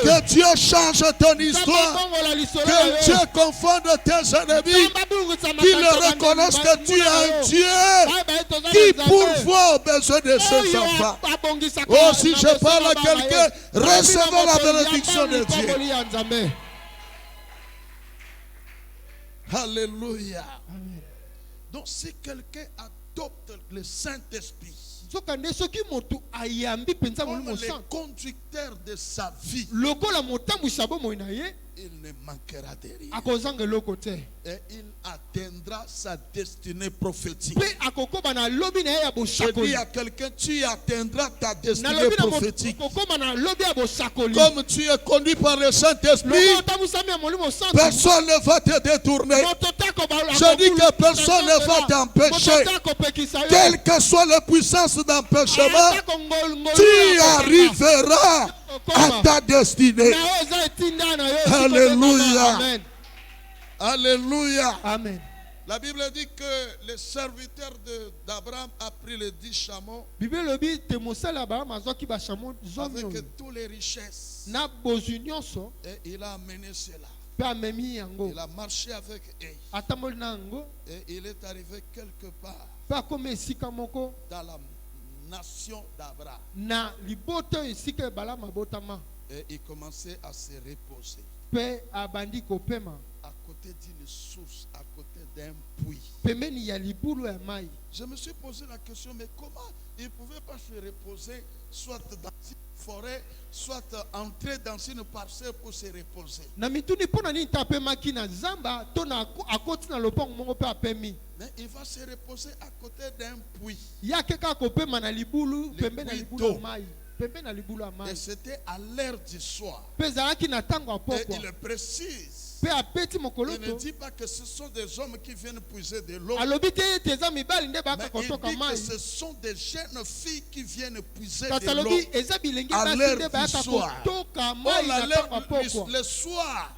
Que Dieu change ton histoire. Que Dieu confonde tes ennemis. Qu'ils reconnaissent que tu es un Dieu qui pourvoit aux besoins de ses enfants. Oh, si je parle à quelqu'un, recevez la bénédiction de Dieu. Alléluia. Donc si quelqu'un adopte le Saint-Esprit comme le conducteur de sa vie, il ne manquera de rien. Et il atteindra sa destinée prophétique. Je dis à quelqu'un, tu atteindras ta destinée prophétique. Comme tu es conduit par le Saint-Esprit, personne ne va te détourner. Je dis que personne ne va t'empêcher. Quelle que soit la puissance d'empêchement, tu arriveras à ta destinée. Alléluia. Alléluia. Amen. La Bible dit que le serviteur d'Abraham a pris les 10 chameaux avec toutes les richesses. Et il a amené cela. Il a marché avec eux. Et il est arrivé quelque part dans la nation d'Abraham. Et il commençait à se reposer à côté t'ai dit une source à côté d'un puits. Je me suis posé la question, mais comment il ne pouvait pas se reposer soit dans une forêt, soit entrer dans une parcelle pour se reposer. Mais il va se reposer à côté d'un puits. Et c'était à l'heure du soir. Et il précise. Il ne dit pas que ce sont des hommes qui viennent puiser de l'eau. Mais il dit que ce sont des jeunes filles qui viennent puiser de l'eau à l'heure du soir. Le soir,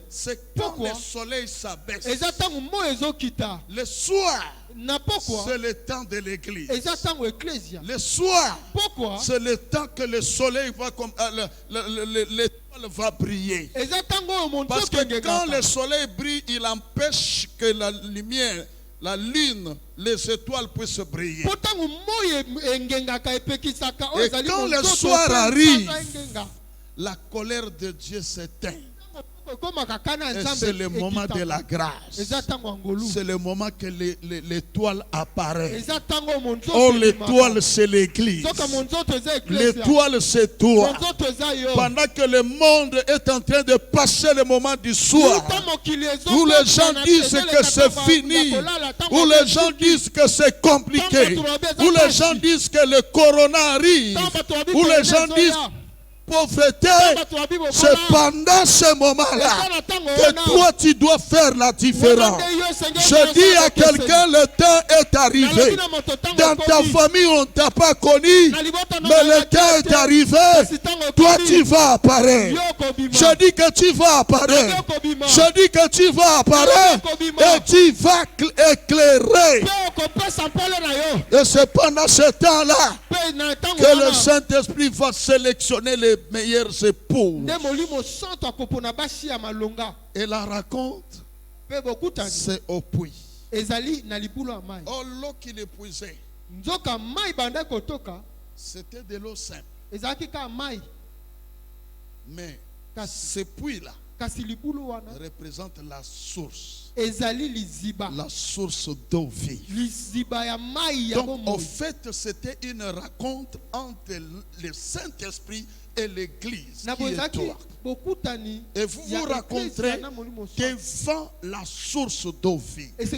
c'est quand le soleil s'abaisse. Le soir, c'est le temps de l'église. Le soir, c'est le temps que le soleil va comme l'étoile va briller. Parce que quand le soleil brille, il empêche que la lumière, la lune, les étoiles puissent briller. Et quand le soir arrive, la colère de Dieu s'éteint. Et c'est le moment de la grâce. C'est le moment que l'étoile apparaît. Oh, l'étoile, c'est l'église. L'étoile, c'est toi. Pendant que le monde est en train de passer le moment du soir, où les gens disent que c'est fini, où les gens disent que c'est compliqué, où les gens disent que le corona arrive, où les gens disent pauvreté, c'est pendant ce moment-là que toi tu dois faire la différence. Je dis à quelqu'un, le temps est arrivé. Dans ta famille on ne t'a pas connu, mais le temps est arrivé. Toi tu vas apparaître. Je dis que tu vas apparaître. Je dis que tu vas apparaître et tu vas éclairer. Et c'est pendant ce temps-là que le Saint-Esprit va sélectionner les meilleures épouses. Et la raconte, c'est au puits. Oh, l'eau qu'il épuisait, c'était de l'eau simple. Mais ce puits-là représente la source. La source d'eau vive. Donc, en fait, c'était une rencontre entre le Saint-Esprit et l'Église qui est toi. Et vous vous rencontrez devant la source d'eau vive. Il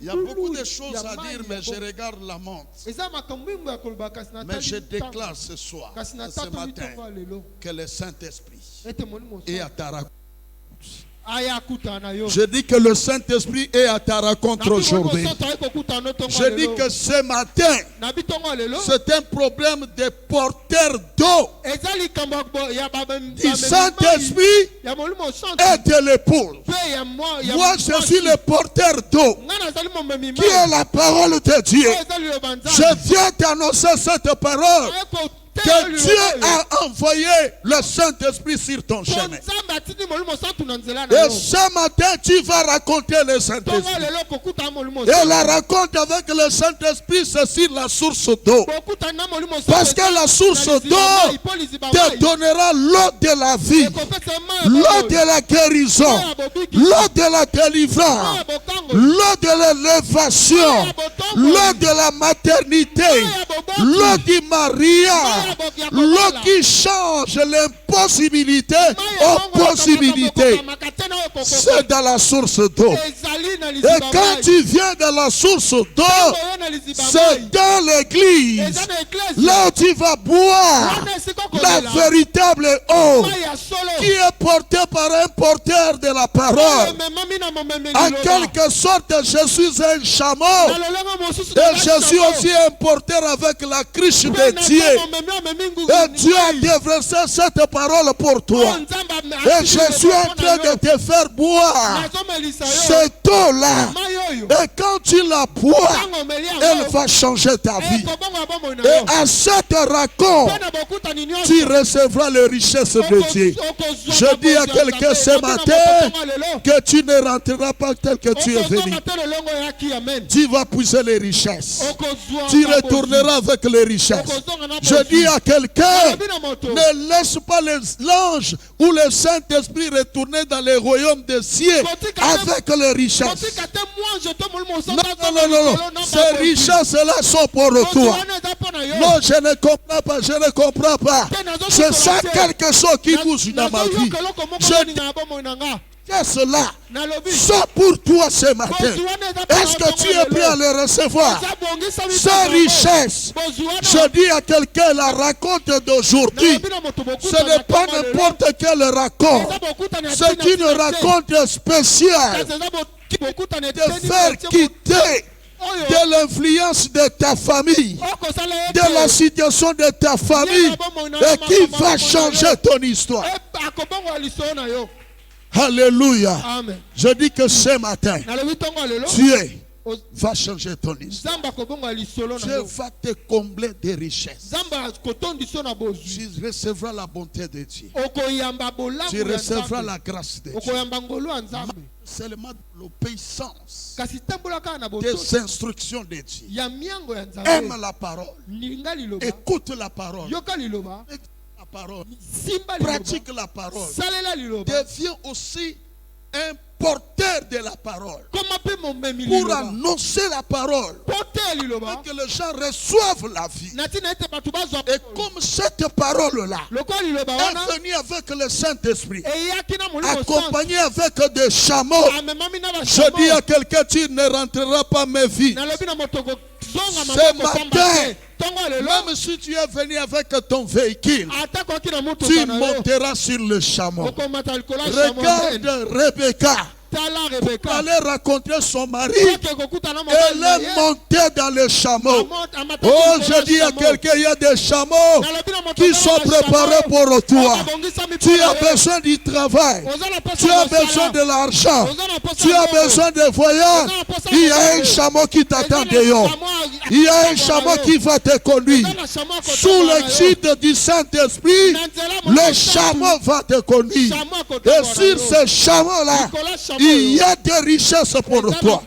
y a beaucoup de choses à dire, mais je regarde la montre. Mais je déclare ce soir, ce matin, que le Saint-Esprit est à ta rencontre. Je dis que le Saint-Esprit est à ta rencontre aujourd'hui. Je dis que ce matin, c'est un problème de porteur d'eau. Du Saint-Esprit et de l'épouse. Moi, je suis le porteur d'eau, qui est la parole de Dieu. Je viens t'annoncer cette parole, que Dieu a envoyé le Saint-Esprit sur ton chemin. Et ce matin, tu vas raconter le Saint-Esprit. Et la rencontre avec le Saint-Esprit, c'est sur la source d'eau. Parce que la source d'eau te donnera l'eau de la vie, l'eau de la guérison, l'eau de la délivrance, l'eau de l'élévation, l'eau de la maternité, l'eau du mariage. L'eau qui change l'impossibilité aux possibilités. C'est dans la source d'eau. Et quand tu viens dans la source d'eau, c'est dans l'église. Là où tu vas boire la véritable eau qui est portée par un porteur de la parole. En quelque sorte, je suis un chameau. Et je suis aussi un porteur avec la cruche de Dieu. Et Dieu a déversé cette parole pour toi. Et je suis en train de te faire boire cette eau-là Et quand tu la bois, elle va changer ta vie. Et à cette rencontre, tu recevras les richesses de Dieu. Je dis à quelqu'un ce matin que tu ne rentreras pas tel que tu es venu. Tu vas puiser les richesses. Tu retourneras avec les richesses. Je dis à quelqu'un, ne laisse pas l'ange ou le Saint-Esprit retourner dans les royaumes des cieux avec les richesses. Non. Ces richesses-là sont pour toi. Non, je ne comprends pas. Je sens quelque chose qui bouge dans ma vie. Qu'est-ce là? C'est pour toi ce matin. Est-ce que tu es prêt à le recevoir? Ces richesses, je dis à quelqu'un, la rencontre d'aujourd'hui, ce n'est pas n'importe quelle rencontre. C'est une rencontre spéciale de faire quitter de l'influence de ta famille, de la situation de ta famille, et qui va changer ton histoire. Alléluia. Amen. Je dis que ce matin, Dieu va changer ton histoire. Dieu va te combler de richesses. Tu recevras la bonté de Dieu. Tu recevras la grâce de Dieu. Seulement l'obéissance des instructions de Dieu. Aime la parole. Écoute la parole. Parole. Pratique la parole. Deviens aussi un porteur de la parole. Pour annoncer la parole. Pour que les gens reçoivent la vie. Et comme cette parole-là est venue avec le Saint-Esprit, accompagnée avec des chameaux, je dis à quelqu'un, tu ne rentreras pas mes vies. Ce matin, même si tu es venu avec ton véhicule, tu monteras sur le chameau. Regarde Rebecca. Pour aller rencontrer son mari, elle est montée dans le chameau. Oh, je dis à quelqu'un, il y a des chameaux qui sont préparés pour toi. Tu as besoin du travail, tu as besoin de l'argent, tu as besoin de voyage. Il y a un chameau qui t'attend dehors. Il y a un chameau qui va te conduire. Sous le guide du Saint-Esprit, le chameau va te conduire. Et sur ce chameau-là, il y a des richesses pour toi.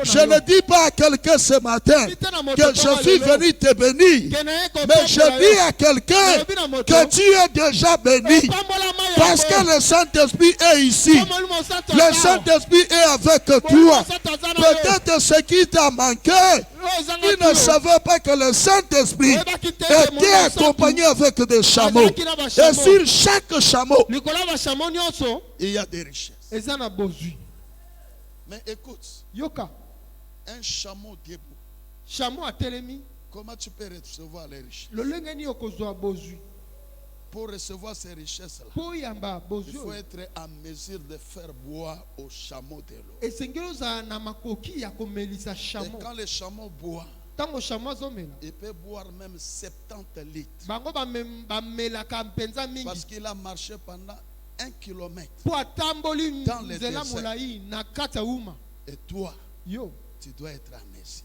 Je ne dis pas à quelqu'un ce matin que je suis venu te bénir, mais je dis à quelqu'un que tu es déjà béni parce que le Saint-Esprit est ici. Le Saint-Esprit est avec toi. Peut-être ce qui t'a manqué, tu ne savais pas que le Saint-Esprit était accompagné avec des chameaux. Et sur chaque chameau, il y a des richesses. Mais écoute, un chameau debout, comment tu peux recevoir les richesses? Pour recevoir ces richesses-là, il faut être en mesure de faire boire au chameau de l'eau. Et quand le chameau boit, il peut boire même 70 litres. Parce qu'il a marché pendant 1 kilomètre dans le désert. Et toi, tu dois être à mesure.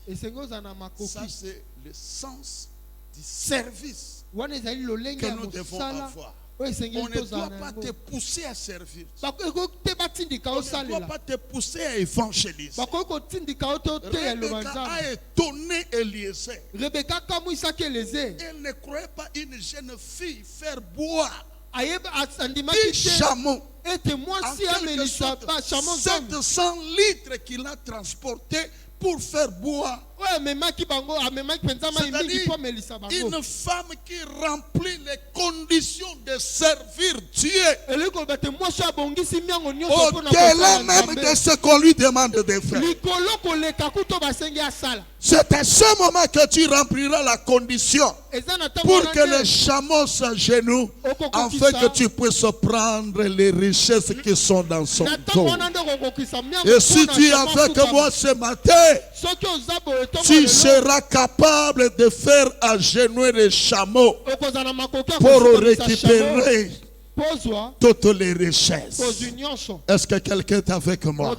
Ça, c'est le sens du service que nous devons avoir. On ne doit pas te pousser à servir. On ne doit pas te pousser à évangéliser. Rebecca a étonné Eliezer. Elle ne croyait pas une jeune fille faire boire 10 chameaux. En quelque sorte, 700 litres qu'il a transporté pour faire boire. C'est-à-dire une femme qui remplit les conditions de servir Dieu au-delà même de ce qu'on lui demande de faire. C'est à ce moment que tu rempliras la condition pour que les chameaux s'agenouillent afin que tu puisses prendre les richesses qui sont dans son dos. Et si tu es avec moi ce matin, tu seras capable de faire agenouiller les chameaux pour récupérer toutes les richesses. Est-ce que quelqu'un est avec moi?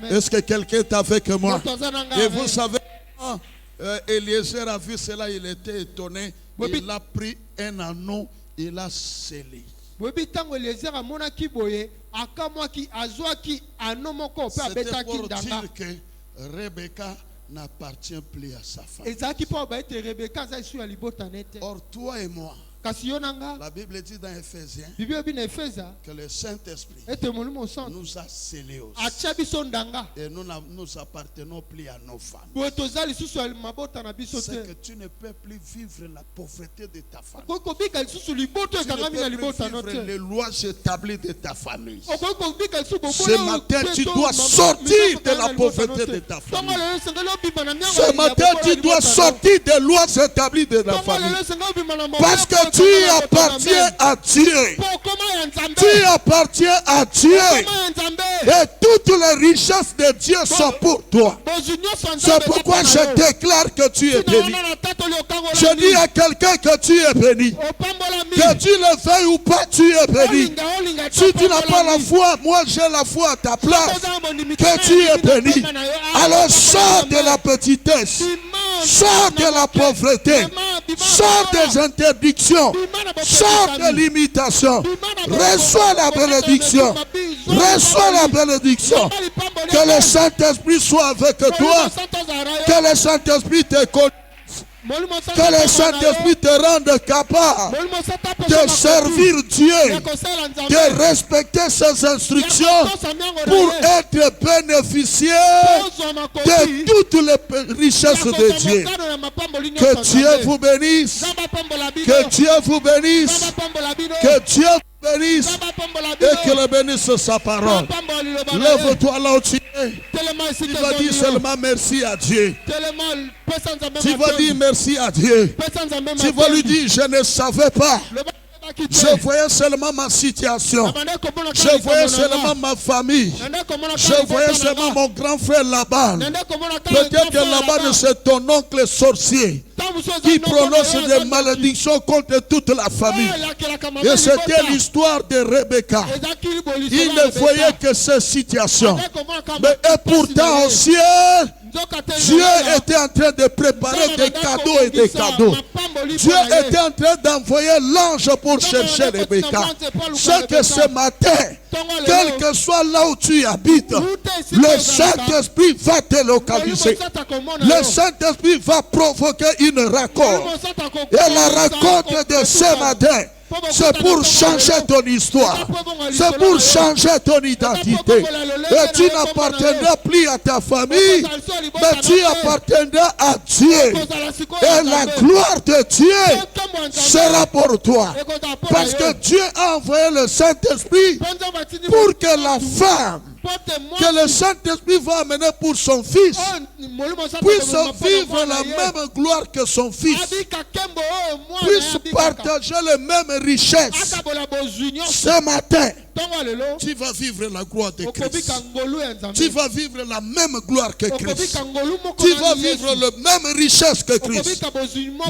Est-ce que quelqu'un est avec moi? Et vous savez, Eliezer a vu cela, il était étonné. Il a pris un anneau, il a scellé. C'est pour dire que Rebecca n'appartient plus à sa femme. Or, toi et moi, la Bible dit dans Ephésiens que le Saint-Esprit nous a scellés aussi. Et nous appartenons plus à nos femmes. C'est que tu ne peux plus vivre la pauvreté de ta famille. Tu ne peux plus vivre les lois établies de ta famille. Ce matin, tu dois sortir de la pauvreté de ta famille. Ce matin, tu dois sortir des lois établies de ta famille. Parce que tu appartiens à Dieu. Tu appartiens à Dieu. Et toutes les richesses de Dieu sont pour toi. C'est pourquoi je déclare que tu es béni. Je dis à quelqu'un que tu es béni. Que tu le veuilles ou pas, tu es béni. Si tu n'as pas la foi, moi j'ai la foi à ta place. Que tu es béni. Alors sors de la petitesse. Sors de la pauvreté. Sors des interdictions. Sors de l'imitation. Reçois la bénédiction. Reçois la bénédiction. Que le Saint-Esprit soit avec toi. Que le Saint-Esprit te connaisse. Que le Saint-Esprit te rende capable de servir Dieu, de respecter ses instructions pour être bénéficiaire de toutes les richesses de Dieu. Que Dieu vous bénisse. Que Dieu vous bénisse. Que Dieu vous bénisse et que le bénisse sa parole. Lève-toi là où tu es. Tu vas dire seulement merci à Dieu. Tu vas dire merci à Dieu. Tu vas lui dire je ne savais pas. Je voyais seulement ma situation. Je voyais seulement ma famille. Je voyais seulement mon grand frère Laban. Peut-être que Laban c'est ton oncle sorcier qui prononce des malédictions contre toute la famille. Et c'était l'histoire de Rebecca. Il ne voyait que cette situation. Mais et pourtant au ciel, Dieu était en train de préparer des cadeaux et des cadeaux. Dieu était en train d'envoyer l'ange pour chercher Rebecca. C'est que ce matin, quel que soit là où tu habites, le Saint-Esprit va te localiser. Le Saint-Esprit va provoquer une rencontre. Et la rencontre de ce matin, c'est pour changer ton histoire. C'est pour changer ton identité. Et tu n'appartiendras plus à ta famille, mais tu appartiendras à Dieu. Et la gloire de Dieu sera pour toi. Parce que Dieu a envoyé le Saint-Esprit pour que la femme que le Saint-Esprit va amener pour son fils puisse vivre la même gloire que son fils, puisse partager les mêmes richesses. Ce matin, tu vas vivre la gloire de Christ. Tu vas vivre la même gloire que Christ. Tu vas vivre la même richesse que Christ.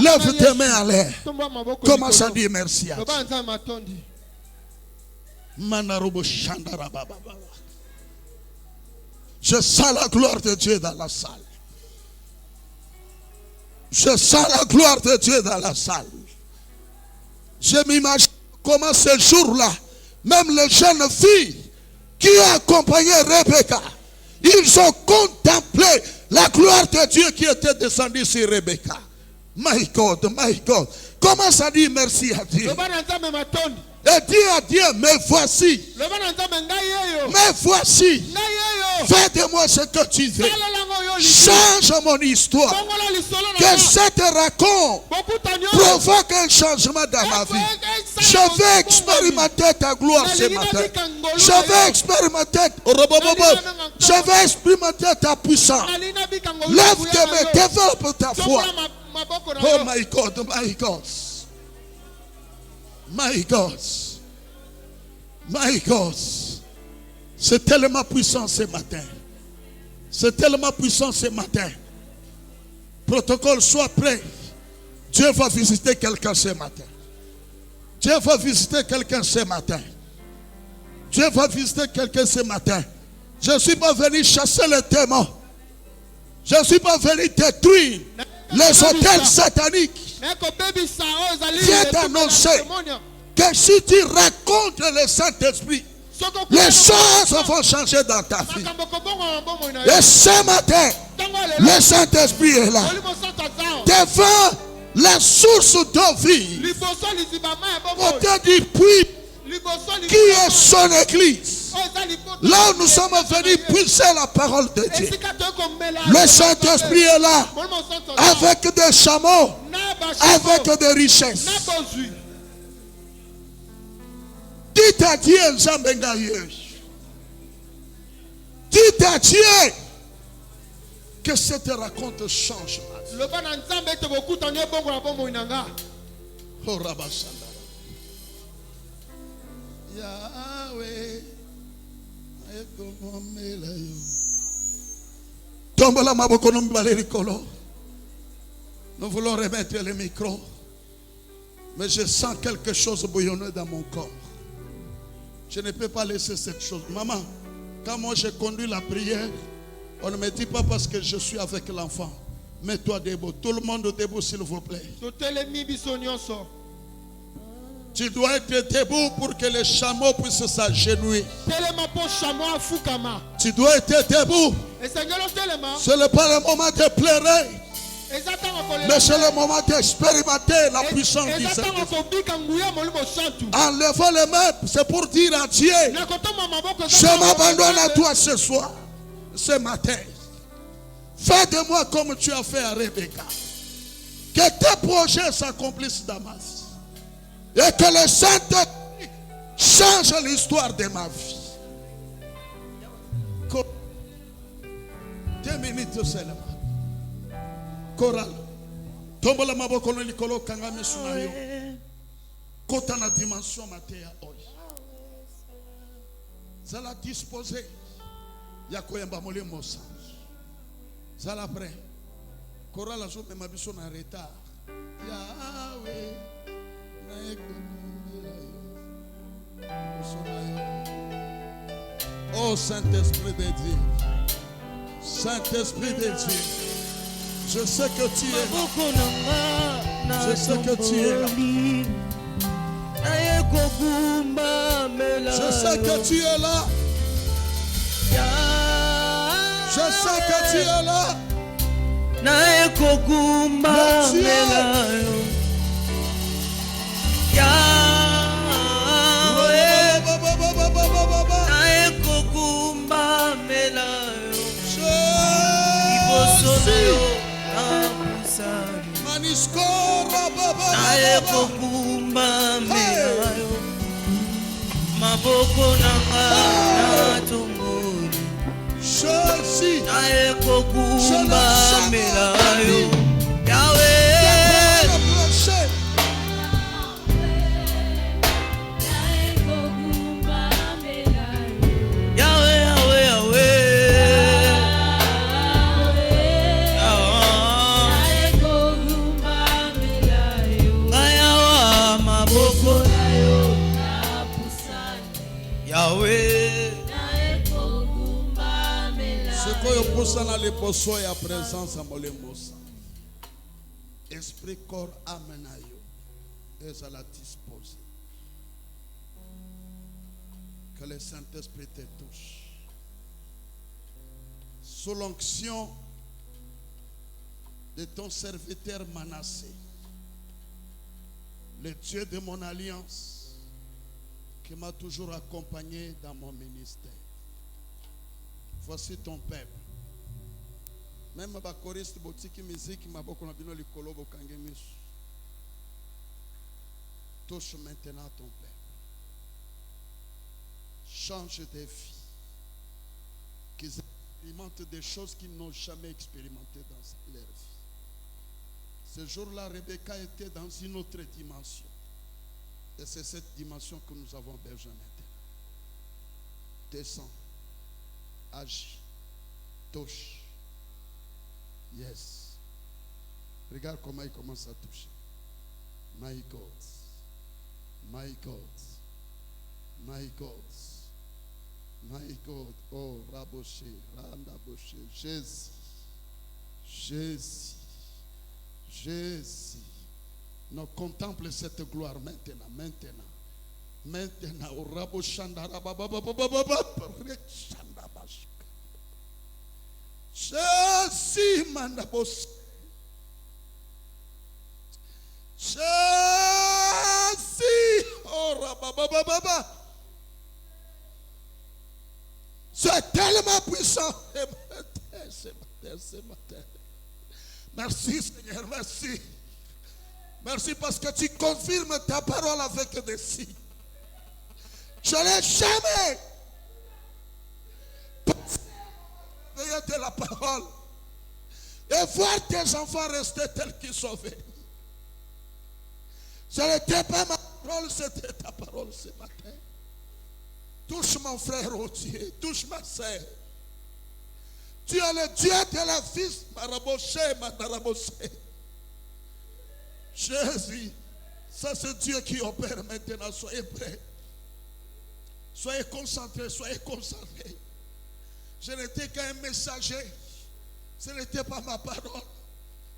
Lève tes mains à l'air. Commence à dire merci à Dieu. Je sens la gloire de Dieu dans la salle. Je sens la gloire de Dieu dans la salle. Je m'imagine comment ce jour-là, même les jeunes filles qui ont accompagné Rebecca, ils ont contemplé la gloire de Dieu qui était descendue sur Rebecca. My God, my God. Commence à dire merci à Dieu. Et dis à Dieu, mais voici. Mais voici. Fais de moi ce que tu veux. Change mon histoire. Que cette rencontre provoque un changement dans ma vie. Je vais expérimenter ta gloire ce matin. Je vais expérimenter. Je vais expérimenter ta puissance. Lève tes mains, développe ta foi. Oh my God, my God. My God. My God. C'est tellement puissant ce matin. C'est tellement puissant ce matin. Protocole, sois prêt. Dieu va visiter quelqu'un ce matin. Dieu va visiter quelqu'un ce matin. Dieu va visiter quelqu'un ce matin. Je ne suis pas venu chasser les démons. Je ne suis pas venu détruire les hôtels sataniques. Viens t'annoncer que si tu racontes le Saint-Esprit, les choses vont changer dans ta vie. Et ce matin, le Saint-Esprit est là. Devant la source d'eau vive, côté du puits qui est son église. Là où nous sommes venus puiser la parole de Dieu. Le Saint-Esprit est là avec des chameaux, avec des richesses. Dites à Dieu, dites à Dieu que cette raconte change ma vie. Yahweh, nous voulons remettre le micro, mais je sens quelque chose bouillonner dans mon corps. Je ne peux pas laisser cette chose. Maman, quand moi je conduis la prière, on ne me dit pas parce que je suis avec l'enfant. Mets-toi debout. Tout le monde debout, s'il vous plaît. Tu dois être debout pour que les chameaux puissent s'agenouiller. Tu dois être debout. Ce n'est pas le moment de pleurer, mais c'est le moment d'expérimenter la puissance du Saint-Esprit. En levant les mains, c'est pour dire à Dieu, je m'abandonne à toi ce soir, ce matin. Fais de moi comme tu as fait à Rebecca. Que tes projets s'accomplissent dans ma vie. Et que le Saint-Esprit change l'histoire de ma vie. 2 minutes seulement. Chorale. Tombola maboko no likolo kangame sunayo. Kota na dimension matea oy. Zala disposer. Ya koyamba molimo sa. Zala prêt. Chorale azo me mabiso na retard. Yahweh. Oh Saint-Esprit de Dieu, Saint-Esprit de Dieu, je sais que tu es là. Je sais que tu es là. Je sais que tu es là. Je sais que tu es là. Mon Dieu. Maboko nanga tongoni Jésus, kokumba melayo na leposo ya présence à molemosa. Esprit, corps, âme na yo. Et ça la dispose. Que le Saint-Esprit te touche. Sous l'onction de ton serviteur Manassé, le Dieu de mon alliance, qui m'a toujours accompagné dans mon ministère. Voici ton peuple. Même les choristes botiki musique maboko na bino likolo bokange misu. Touche maintenant ton peuple. Change des vies. Qu'ils expérimentent des choses qu'ils n'ont jamais expérimentées dans leur vie. Ce jour-là, Rebecca était dans une autre dimension. Et c'est cette dimension que nous avons besoin maintenant. Descends, agis, touche. Yes. Regarde comment il commence à toucher. My God. My God. My God. My God. Oh, Raboché, Randaboché. Jésus. Jésus. Jésus. Nous contemple cette gloire maintenant. Maintenant. Maintenant. Oh, Rabochandara. Jésus. Mandabos. Jésus. Oh, Rabababa. C'est tellement puissant. Ce matin. Merci Seigneur, merci. Merci parce que tu confirmes ta parole avec des signes. Je n'ai jamais pensé de la parole et voir tes enfants rester tels qu'ils sont venus. Ce n'était pas ma parole, c'était ta parole ce matin. Touche mon frère au Dieu, touche ma sœur. Tu es le Dieu de la fils, Maraboshe, Mandaraboshe. Jésus, ça c'est Dieu qui opère maintenant. Soyez prêts. Soyez concentrés, soyez concentrés. Je n'étais qu'un messager. Ce n'était pas ma parole.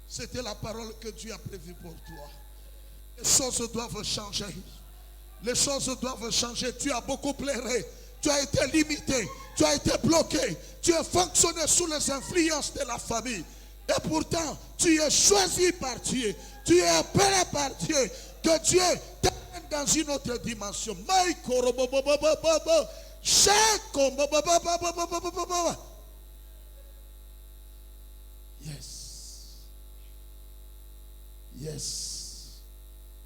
C'était la parole que Dieu a prévue pour toi. Les choses doivent changer. Les choses doivent changer. Tu as beaucoup pleuré. Tu as été limité. Tu as été bloqué. Tu as fonctionné sous les influences de la famille. Et pourtant, tu es choisi par Dieu. Tu es appelé par Dieu. Que Dieu t'amène dans une autre dimension. Yes. Yes.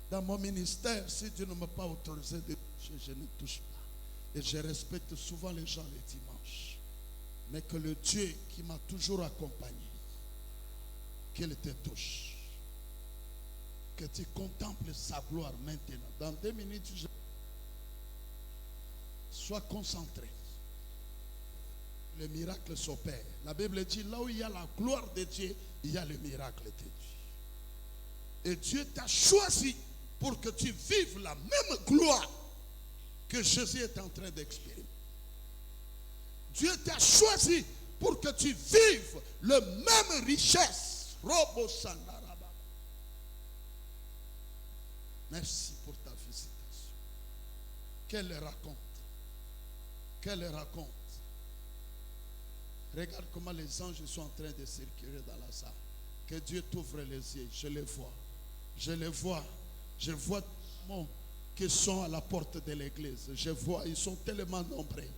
Dans mon ministère, si Dieu ne m'a pas autorisé de toucher, je ne touche pas. Et je respecte souvent les gens les dimanches. Mais que le Dieu qui m'a toujours accompagné, qu'il te touche. Que tu contemples sa gloire maintenant. Dans 2 minutes, sois concentré. Le miracle s'opère. La Bible dit, là où il y a la gloire de Dieu, il y a le miracle de Dieu. Et Dieu t'a choisi pour que tu vives la même gloire que Jésus est en train d'expérimenter. Dieu t'a choisi pour que tu vives le même richesse. Robo Sandaraba. Merci pour ta visitation. Qu'elle raconte. Qu'elle raconte. Regarde comment les anges sont en train de circuler dans la salle. Que Dieu t'ouvre les yeux. Je les vois. Je les vois. Je vois des gens qui sont à la porte de l'église. Je vois, ils sont tellement nombreux.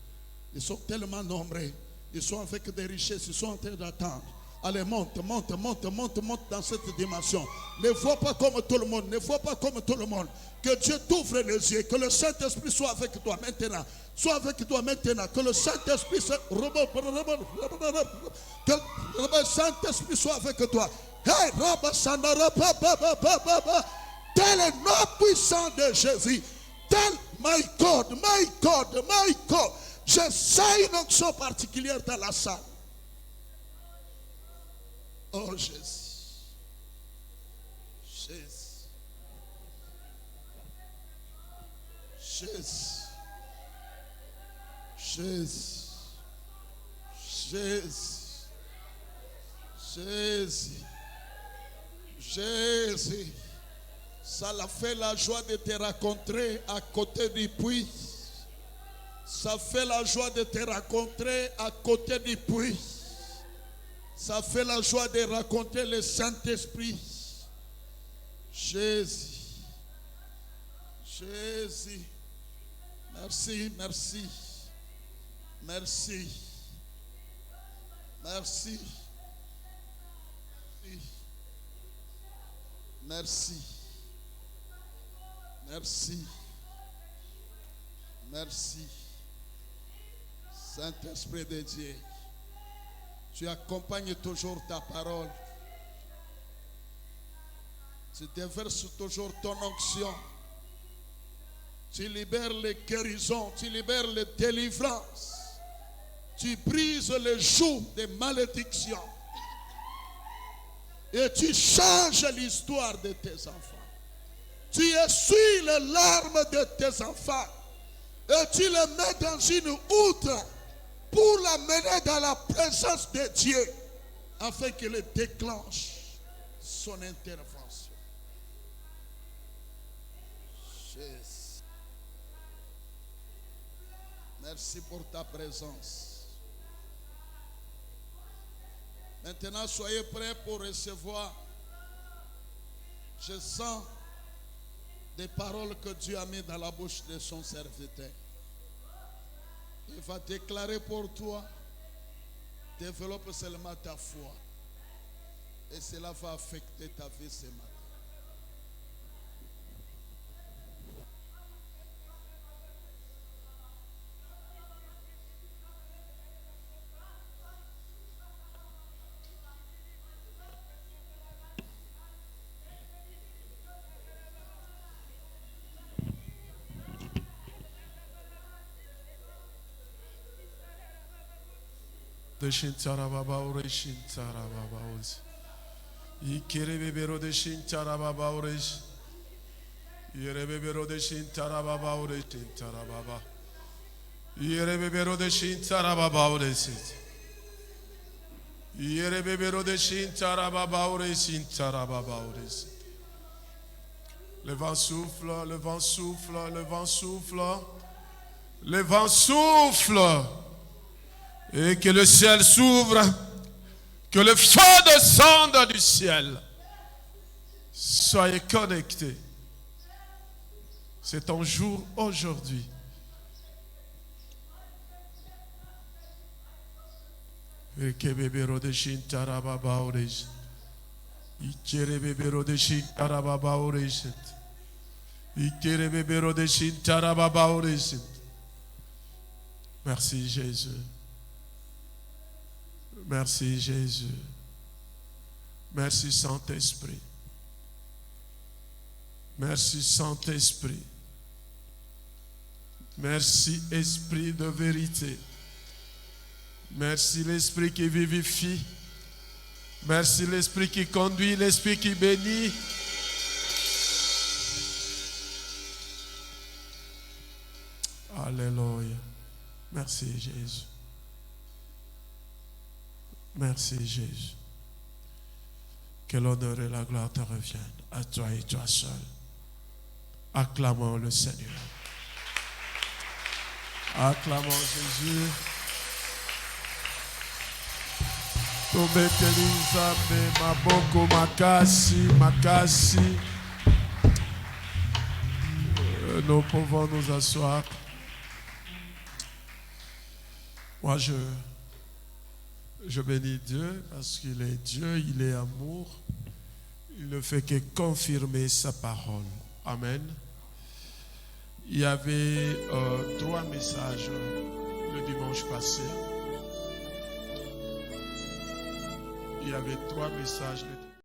Ils sont tellement nombreux. Ils sont avec des richesses. Ils sont en train d'attendre. Allez, monte dans cette dimension. Ne vois pas comme tout le monde. Ne vois pas comme tout le monde. Que Dieu t'ouvre les yeux. Que le Saint-Esprit soit avec toi maintenant. Soit avec toi maintenant. Que le Saint-Esprit soit... Que le Saint-Esprit soit avec toi. Hey, tel est le nom puissant de Jésus. Tel, my God. Je sens une onction particulière dans la salle. Oh Jésus. Jésus. Ça l'a fait la joie de te rencontrer à côté du puits. Ça fait la joie de te rencontrer à côté du puits. Ça fait la joie de rencontrer le Saint-Esprit. Jésus. Merci. Saint-Esprit de Dieu, tu accompagnes toujours ta parole. Tu déverses toujours ton onction. Tu libères les guérisons, tu libères les délivrances. Tu brises les jougs des malédictions. Et tu changes l'histoire de tes enfants. Tu essuies les larmes de tes enfants et tu les mets dans une outre pour l'amener dans la présence de Dieu afin qu'il déclenche son intervention. Jésus. Merci pour ta présence. Maintenant, soyez prêts pour recevoir. Je sens des paroles que Dieu a mises dans la bouche de son serviteur. Il va déclarer pour toi. Développe seulement ta foi. Et cela va affecter ta vie ce matin. De Shintarababa Ore Shintarababa Oz. Ikirebebero de Shintarababa Ore. Yerebebero de Shintarababa Ore Shintarababa. Yerebebero de Shintarababa Ore Sit. Yerebebero de Shintarababa Ore Shintarababa Ore Sit. Le vent souffle, le vent souffle, le vent souffle. Le vent souffle. Et que le ciel s'ouvre, que le feu descende du ciel. Soyez connectés. C'est ton jour aujourd'hui. Et que bébéro de Shintarababa Oresh. Ikere bébéro de Shintarababa Oresh. Ikere bébéro de Shintarababa Oresh. Merci Jésus. Merci Jésus. Merci Saint-Esprit. Merci Saint-Esprit. Merci Esprit de vérité. Merci l'Esprit qui vivifie. Merci l'Esprit qui conduit, l'Esprit qui bénit. Alléluia. Merci Jésus. Merci Jésus. Que l'honneur et la gloire te reviennent à toi et toi seul. Acclamons le Seigneur. Acclamons Jésus. Tobetelizabe maboko makasi. Nous pouvons nous asseoir. Moi je bénis Dieu parce qu'il est Dieu, il est amour. Il ne fait que confirmer sa parole. Amen. Il y avait 3 messages le dimanche passé. Il y avait 3 messages.